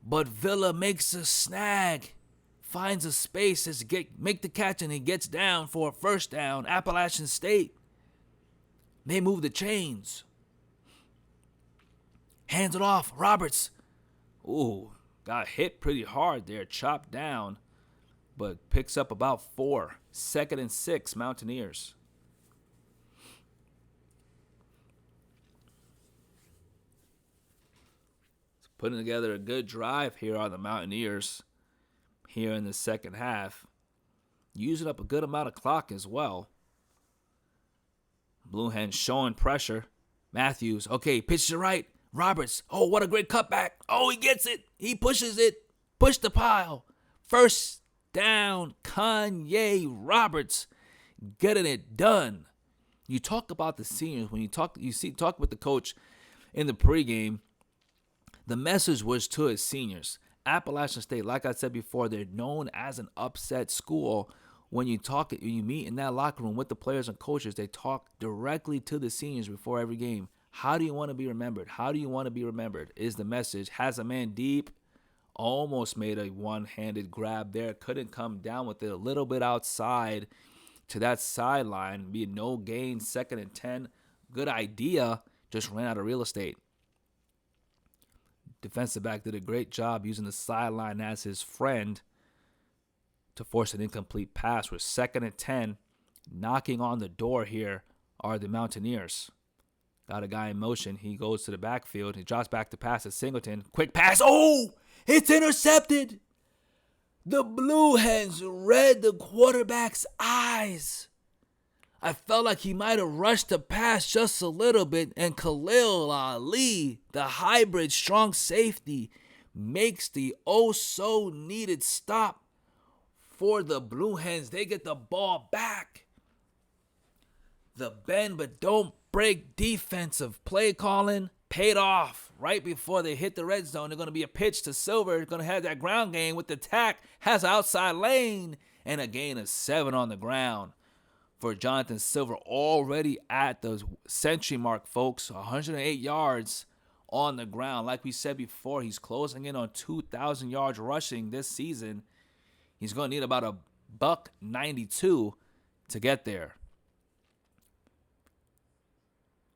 But Villa makes a snag, finds a space to make the catch, and he gets down for a first down. Appalachian State, they move the chains. Hands it off. Roberts. Ooh, got hit pretty hard there, chopped down, but picks up about 4. 2nd and 6, Mountaineers. Putting together a good drive here on the Mountaineers here in the second half. Using up a good amount of clock as well. Blue Hens showing pressure. Matthews, okay, pitch to right. Roberts, oh, what a great cutback. Oh, he gets it. He pushes it. Push the pile. First down, Kanye Roberts getting it done. You talk about the seniors when you talk with the coach in the pregame. The message was to his seniors. Appalachian State, like I said before, they're known as an upset school. When you meet in that locker room with the players and coaches, they talk directly to the seniors before every game. How do you want to be remembered? How do you want to be remembered is the message. Has a man deep. Almost made a one-handed grab there. Couldn't come down with it. A little bit outside to that sideline. Be no gain. 2nd and 10. Good idea. Just ran out of real estate. Defensive back did a great job using the sideline as his friend to force an incomplete pass. With 2nd and 10. Knocking on the door here are the Mountaineers. Got a guy in motion. He goes to the backfield. He drops back to pass to Singleton. Quick pass. Oh, it's intercepted. The Blue Hens read the quarterback's eyes. I felt like he might have rushed the pass just a little bit, and Khalil Ali, the hybrid strong safety, makes the oh-so-needed stop for the Blue Hens. They get the ball back. The bend but don't break defensive play calling paid off. Right before they hit the red zone, they're going to be a pitch to Silver. They're going to have that ground game with the tack. Has an outside lane and a gain of 7 on the ground for Jonathan Silver. Already at the century mark, folks. 108 yards on the ground. Like we said before, he's closing in on 2,000 yards rushing this season. He's going to need about $192 to get there.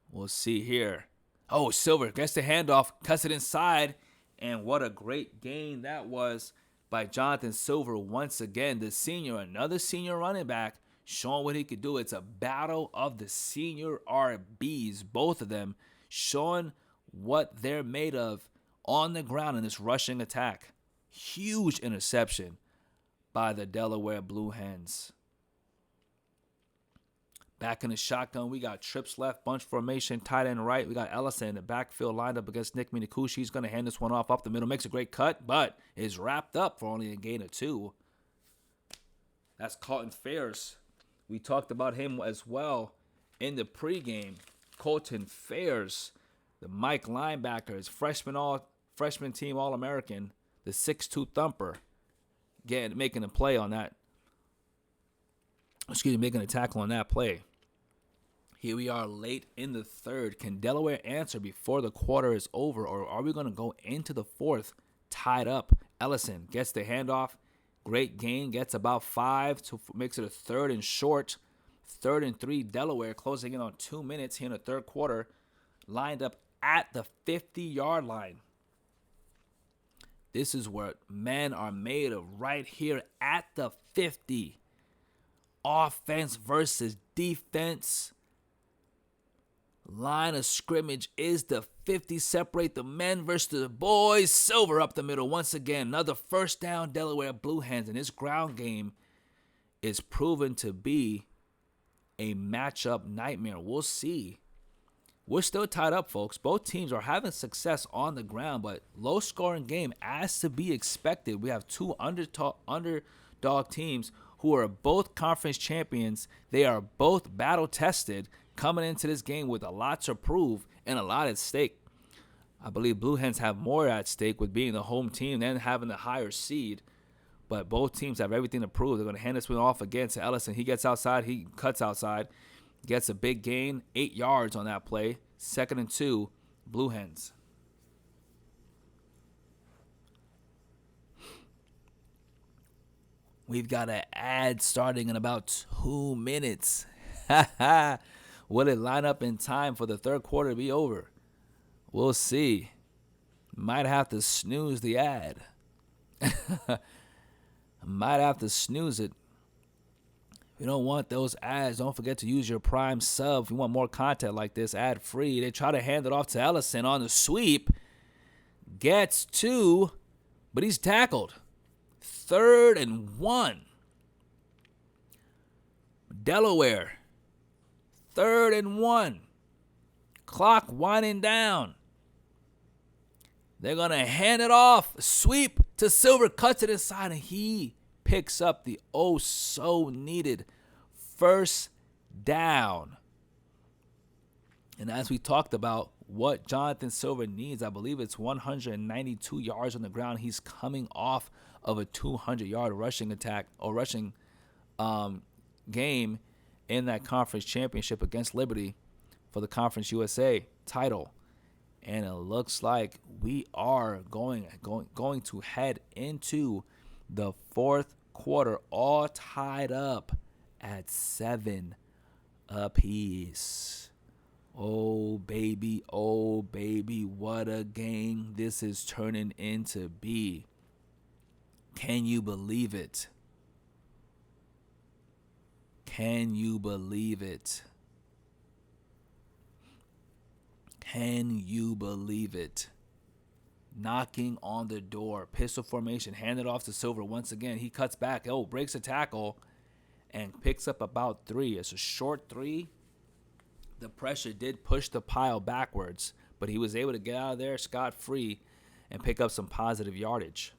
We'll see here. Oh, Silver gets the handoff, cuts it inside, and what a great gain that was by Jonathan Silver once again. The senior, another senior running back, showing what he could do. It's a battle of the senior RBs, both of them showing what they're made of on the ground in this rushing attack. Huge interception by the Delaware Blue Hens. Back in the shotgun, we got trips left, bunch formation, tight end right. We got Ellison in the backfield lined up against Nick Minakushi. He's going to hand this one off up the middle. Makes a great cut, but is wrapped up for only a gain of 2. That's Colton Fairs. We talked about him as well in the pregame. Colton Fairs, the Mike linebacker, his freshman team All-American, the 6'2 thumper, making a play on that. Making a tackle on that play. Here we are late in the third. Can Delaware answer before the quarter is over, or are we going to go into the fourth tied up? Ellison gets the handoff. Great gain. Gets about 5 to makes it a 3rd and short. 3rd and 3. Delaware closing in on 2 minutes here in the third quarter. Lined up at the 50-yard line. This is what men are made of right here at the 50. Offense versus defense. Line of scrimmage is the 50. Separate the men versus the boys. Silver up the middle once again. Another first down, Delaware Blue Hens. And this ground game is proven to be a matchup nightmare. We'll see. We're still tied up, folks. Both teams are having success on the ground, but low-scoring game as to be expected. We have two underdog teams who are both conference champions. They are both battle-tested coming into this game with a lot to prove and a lot at stake. I believe Blue Hens have more at stake with being the home team and having the higher seed. But both teams have everything to prove. They're going to hand this one off again to Ellison. He gets outside. He cuts outside. Gets a big gain. 8 yards on that play. 2nd and 2. Blue Hens. We've got an ad starting in about 2 minutes. Will it line up in time for the third quarter to be over? We'll see. Might have to snooze the ad. Might have to snooze it. If you don't want those ads, don't forget to use your Prime sub. If you want more content like this, ad-free. They try to hand it off to Ellison on the sweep. Gets 2, but he's tackled. 3rd and 1. Delaware. 3rd and 1. Clock winding down. They're going to hand it off. Sweep to Silver. Cuts it inside, and he picks up the oh-so-needed first down. And as we talked about what Jonathan Silver needs, I believe it's 192 yards on the ground. He's coming off of a 200-yard rushing attack or rushing game in that conference championship against Liberty for the Conference USA title. And it looks like we are going to head into the fourth quarter all tied up at 7 apiece. Oh, baby, what a game this is turning into be. Can you believe it? Can you believe it? Can you believe it? Knocking on the door. Pistol formation. Handed off to Silver once again. He cuts back. Breaks a tackle and picks up about 3. It's a short 3. The pressure did push the pile backwards, but he was able to get out of there scot-free and pick up some positive yardage.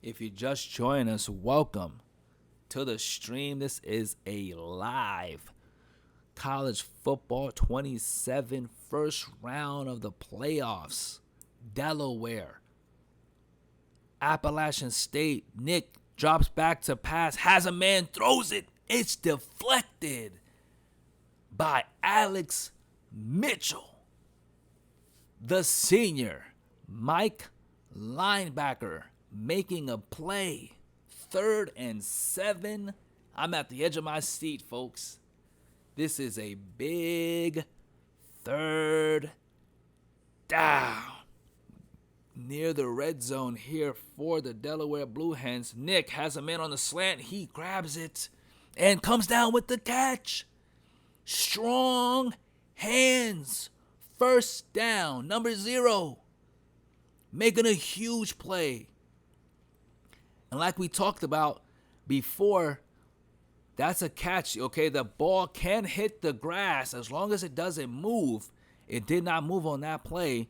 If you just join us, welcome to the stream. This is a live college football 27 first round of the playoffs. Delaware. Appalachian State. Nick drops back to pass. Has a man, throws it. It's deflected by Alex Mitchell. The senior. Mike linebacker making a play. 3rd and 7. I'm at the edge of my seat, folks. This is a big 3rd down. Near the red zone here for the Delaware Blue Hens. Nick has a man on the slant. He grabs it and comes down with the catch. Strong hands. First down. Number 0. Making a huge play. And like we talked about before, that's a catch, okay? The ball can hit the grass as long as it doesn't move. It did not move on that play.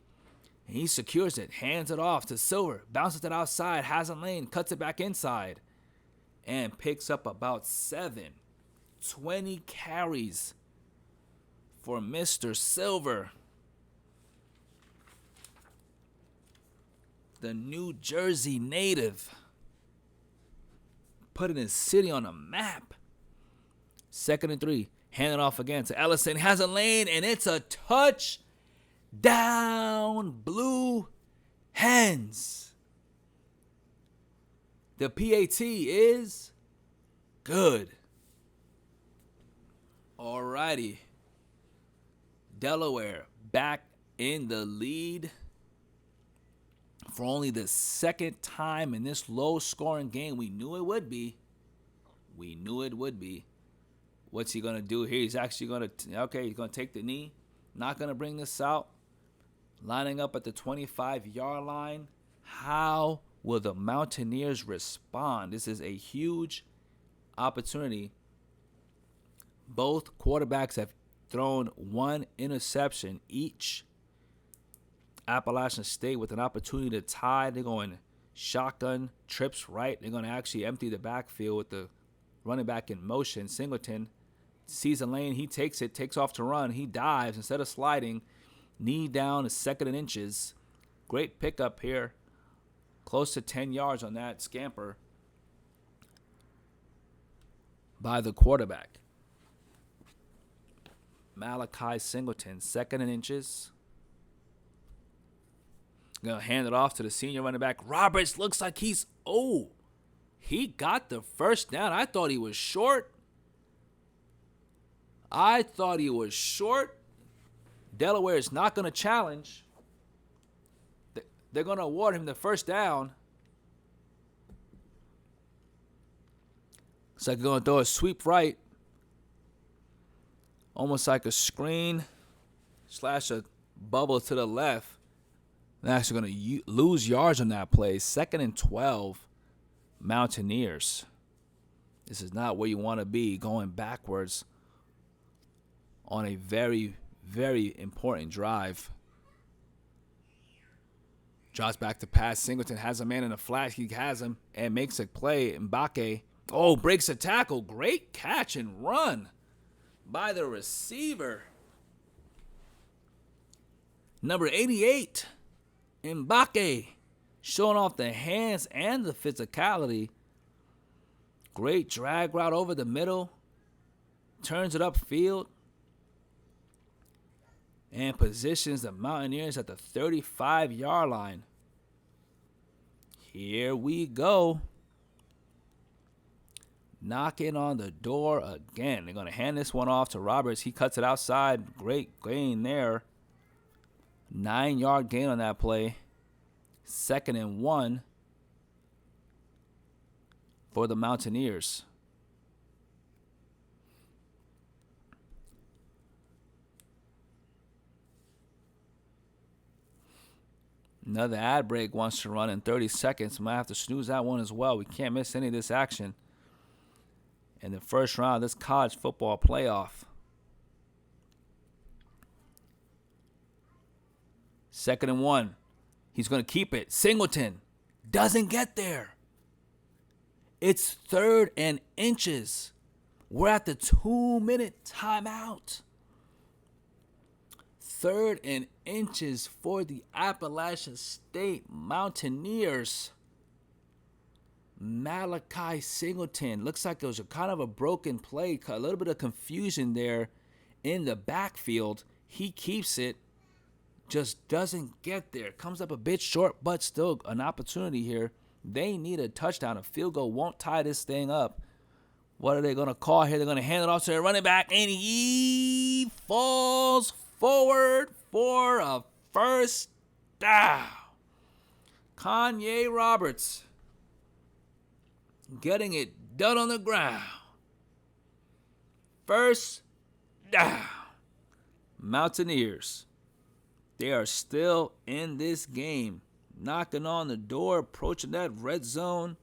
And he secures it, hands it off to Silver, bounces it outside, has a lane, cuts it back inside, and picks up about 7. 20 carries for Mr. Silver. The New Jersey native. Putting his city on a map. 2nd and 3. Hand it off again to Ellison. Has a lane, and it's a touchdown. Blue Hens. The PAT is good. Alrighty. Delaware back in the lead for only the 2nd time in this low-scoring game. We knew it would be. What's he going to do here? He's actually going to, he's going to take the knee. Not going to bring this out. Lining up at the 25-yard line. How will the Mountaineers respond? This is a huge opportunity. Both quarterbacks have thrown 1 interception each. Appalachian State with an opportunity to tie. They're going shotgun, trips right. They're going to actually empty the backfield with the running back in motion. Singleton sees a lane. He takes it, takes off to run. He dives instead of sliding. Knee down, 2nd and inches. Great pickup here Close to 10 yards on that scamper by the quarterback. Malachi Singleton, 2nd and inches. Gonna hand it off to the senior running back. Roberts looks like he got the first down. I thought he was short. Delaware is not going to challenge. They're going to award him the first down. Looks like they're going to throw a sweep right. Almost like a screen / a bubble to the left. They're actually going to lose yards on that play. 2nd and 12, Mountaineers. This is not where you want to be, going backwards on a very, very important drive. Drops back to pass. Singleton has a man in a flat. He has him and makes a play. Mbake, breaks a tackle. Great catch and run by the receiver. Number 88, Mbake, showing off the hands and the physicality. Great drag route over the middle. Turns it upfield. And positions the Mountaineers at the 35-yard line. Here we go. Knocking on the door again. They're going to hand this one off to Roberts. He cuts it outside. Great gain there. 9-yard gain on that play. 2nd and 1 for the Mountaineers. Another ad break wants to run in 30 seconds. Might have to snooze that one as well. We can't miss any of this action in the first round of this college football playoff. 2nd and 1. He's going to keep it. Singleton doesn't get there. It's 3rd and inches. We're at the 2-minute timeout. 3rd and inches for the Appalachian State Mountaineers. Malachi Singleton. Looks like it was kind of a broken play. A little bit of confusion there in the backfield. He keeps it. Just doesn't get there. Comes up a bit short, but still an opportunity here. They need a touchdown. A field goal won't tie this thing up. What are they going to call here? They're going to hand it off to their running back, and he falls forward for a first down. Kanye Roberts getting it done on the ground. First down. Mountaineers. They are still in this game. Knocking on the door, approaching that red zone.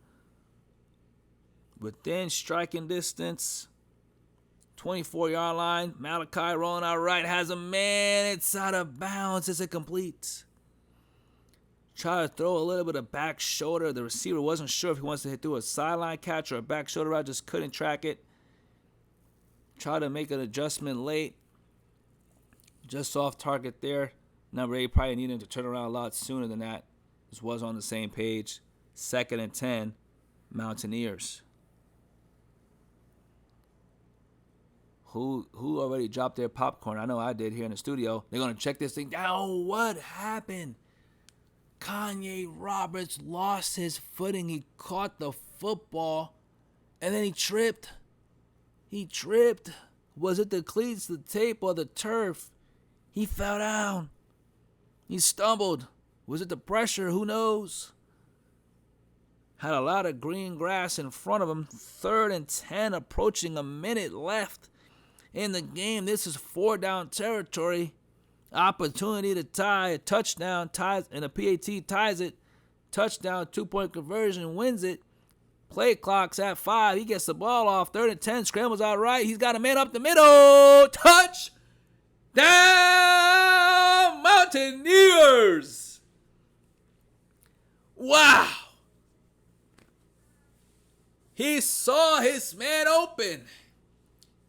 Within striking distance. 24-yard line. Malachi rolling out right. Has a man. It's out of bounds. Is it complete? Try to throw a little bit of back shoulder. The receiver wasn't sure if he wants to hit through a sideline catch or a back shoulder route. Just couldn't track it. Try to make an adjustment late. Just off target there. Number 8 probably needed to turn around a lot sooner than that. This was on the same page. 2nd and 10, Mountaineers. Who already dropped their popcorn? I know I did here in the studio. They're going to check this thing down. What happened? Kanye Roberts lost his footing. He caught the football, and then he tripped. Was it the cleats, the tape, or the turf? He fell down. He stumbled. Was it the pressure? Who knows? Had a lot of green grass in front of him. 3rd and 10, approaching a minute left in the game. This is 4-down territory. Opportunity to tie. A touchdown ties, and a PAT ties it. Touchdown, 2-point conversion, wins it. Play clock's at 5. He gets the ball off. 3rd and 10, scrambles out right. He's got a man up the middle. Touchdown, Mountaineers! Wow! He saw his man open.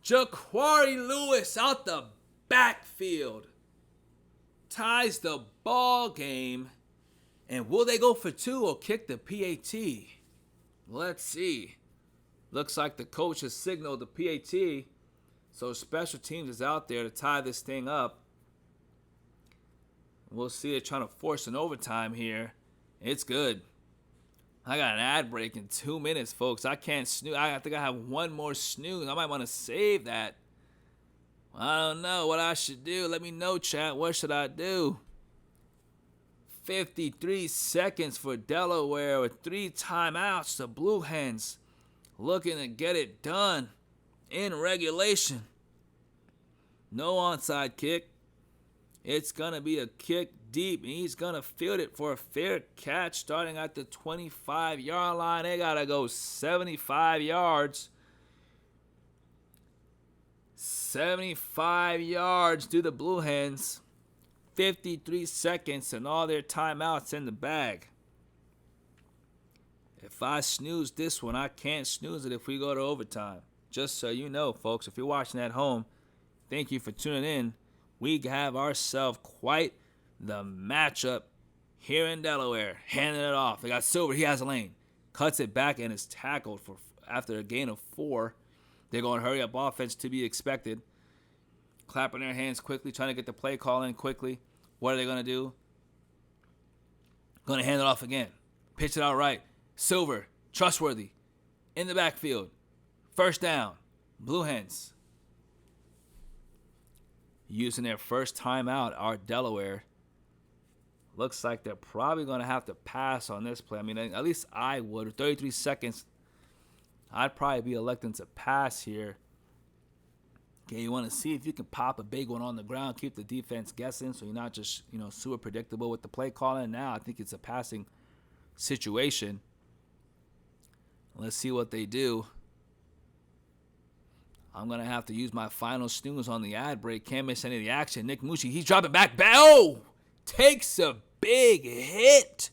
Jaquari Lewis out the backfield ties the ball game And will they go for 2 or kick the PAT? Let's see. Looks like the coach has signaled the PAT. So special teams is out there to tie this thing up. We'll see it trying to force an overtime here. It's good. I got an ad break in 2 minutes, folks. I can't snooze. I think I have one more snooze. I might want to save that. I don't know what I should do. Let me know, chat. What should I do? 53 seconds for Delaware with 3 timeouts. The Blue Hens looking to get it done in regulation. No onside kick. It's going to be a kick deep, and he's going to field it for a fair catch starting at the 25-yard line. They got to go 75 yards. 75 yards to the Blue Hens. 53 seconds and all their timeouts in the bag. If I snooze this one, I can't snooze it if we go to overtime. Just so you know, folks, if you're watching at home, thank you for tuning in. We have ourselves quite the matchup here in Delaware. Handing it off. They got Silver. He has a lane. Cuts it back and is tackled for after a gain of 4. They're going to hurry up offense to be expected. Clapping their hands quickly, trying to get the play call in quickly. What are they going to do? Going to hand it off again. Pitch it out right. Silver, trustworthy. In the backfield. First down. Blue Hens. Using their first timeout, our Delaware. Looks like they're probably going to have to pass on this play. I mean, at least I would. 33 seconds. I'd probably be electing to pass here. Okay, you want to see if you can pop a big one on the ground, keep the defense guessing so you're not just, super predictable with the play calling. Now I think it's a passing situation. Let's see what they do. I'm going to have to use my final snooze on the ad break. Can't miss any of the action. Nick Mushi, he's dropping back. Oh! Takes a big hit.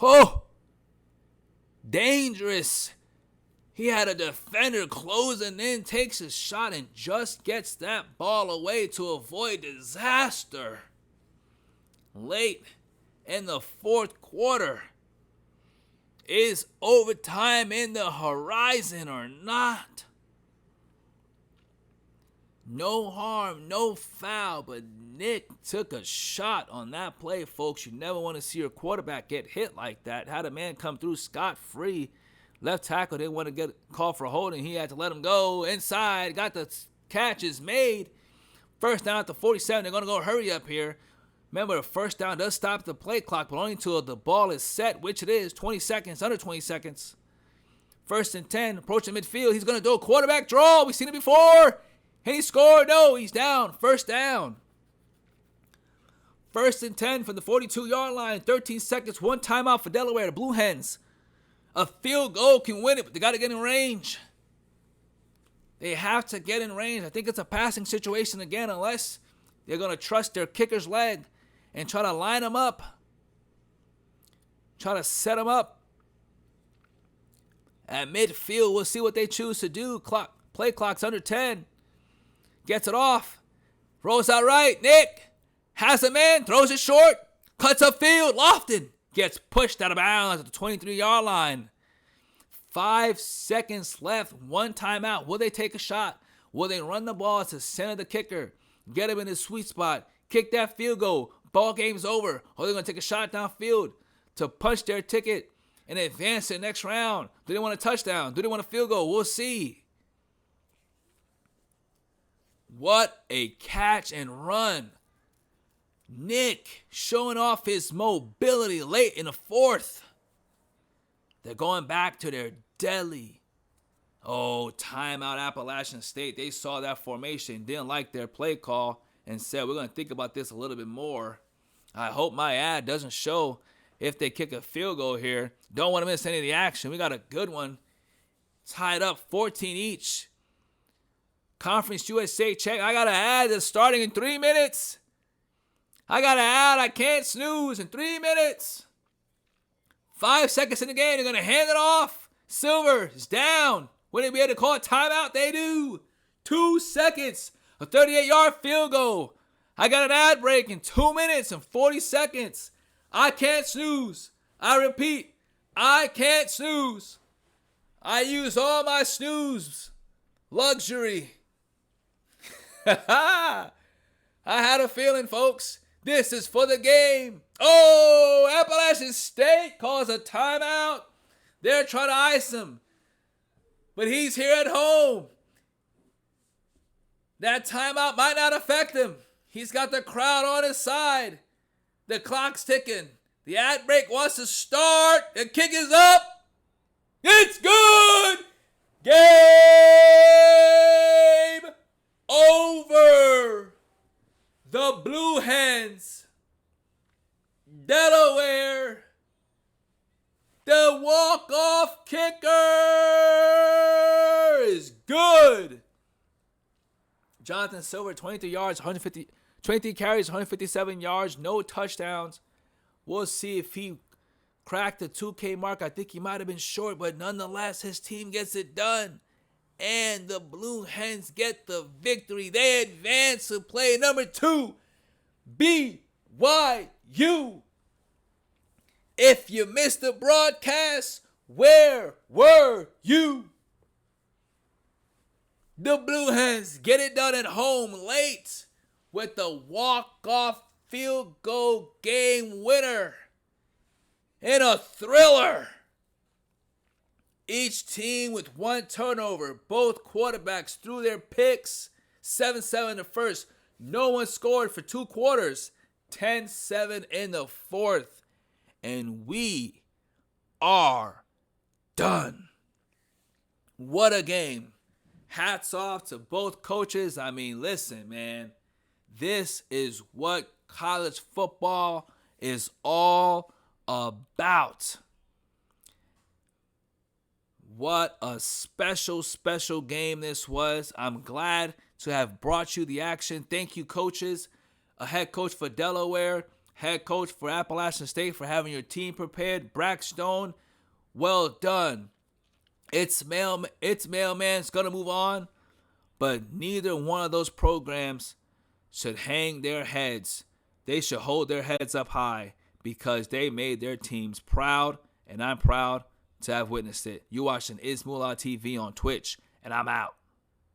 Oh! Dangerous. He had a defender closing in, takes a shot, and just gets that ball away to avoid disaster. Late in the fourth quarter. Is overtime in the horizon or not? No harm, no foul, but Nick took a shot on that play, folks. You never want to see your quarterback get hit like that. Had a man come through scot-free. Left tackle didn't want to get called for holding. He had to let him go inside. Got the catches made. First down at the 47. They're going to go hurry up here. Remember, the first down does stop the play clock, but only until the ball is set, which it is. 20 seconds, under 20 seconds. First and 10, approaching midfield. He's going to do a quarterback draw. We've seen it before. And he scored. No, he's down. First down. First and 10 from the 42-yard line. 13 seconds. One timeout for Delaware. The Blue Hens. A field goal can win it, but they got to get in range. They have to get in range. I think it's a passing situation again, unless they're going to trust their kicker's leg and try to line them up. Try to set them up. At midfield, we'll see what they choose to do. Play clock's under 10. Gets it off. Rolls out right. Nick has a man. Throws it short. Cuts upfield. Lofton gets pushed out of bounds at the 23-yard line. 5 seconds left. One timeout. Will they take a shot? Will they run the ball to center the kicker? Get him in his sweet spot. Kick that field goal. Ball game's over. Or they're going to take a shot downfield to punch their ticket and advance to the next round. Do they want a touchdown? Do they want a field goal? We'll see. What a catch and run. Nick showing off his mobility late in the fourth. They're going back to their deadly. Oh, timeout Appalachian State. They saw that formation, didn't like their play call, and said, we're going to think about this a little bit more. I hope my ad doesn't show if they kick a field goal here. Don't want to miss any of the action. We got a good one. Tied up 14 each. Conference USA check. I got an ad that's starting in 3 minutes. I got an ad I can't snooze in 3 minutes. 5 seconds in the game. They're going to hand it off. Silver is down. Will they be able to call a timeout? They do. 2 seconds. A 38-yard field goal. I got an ad break in 2 minutes and 40 seconds. I can't snooze. I repeat, I can't snooze. I use all my snooze luxury. I had a feeling, folks. This is for the game. Oh, Appalachian State calls a timeout. They're trying to ice him. But he's here at home. That timeout might not affect him. He's got the crowd on his side. The clock's ticking. The ad break wants to start. The kick is up. It's good. Game over. The Blue Hens, Delaware, the walk-off kicker is good. Jonathan Silver, 23 yards, 23 carries, 157 yards, no touchdowns. We'll see if he cracked the 2K mark. I think he might have been short, but nonetheless, his team gets it done. And the Blue Hens get the victory. They advance to play number 2, BYU. If you missed the broadcast, where were you? The Blue Hens get it done at home late with the walk-off field goal game winner in a thriller. Each team with one turnover. Both quarterbacks threw their picks. 7-7 in the first. No one scored for 2 quarters. 10-7 in the fourth. And we are done. What a game. Hats off to both coaches. I mean, listen, man. This is what college football is all about. What a special, special game this was. I'm glad to have brought you the action. Thank you, coaches. A head coach for Delaware, head coach for Appalachian State for having your team prepared. Braxton, well done. It's Mailman's going to move on, but neither one of those programs should hang their heads. They should hold their heads up high because they made their teams proud, and I'm proud to have witnessed it. You're watching Ismullah TV on Twitch, and I'm out.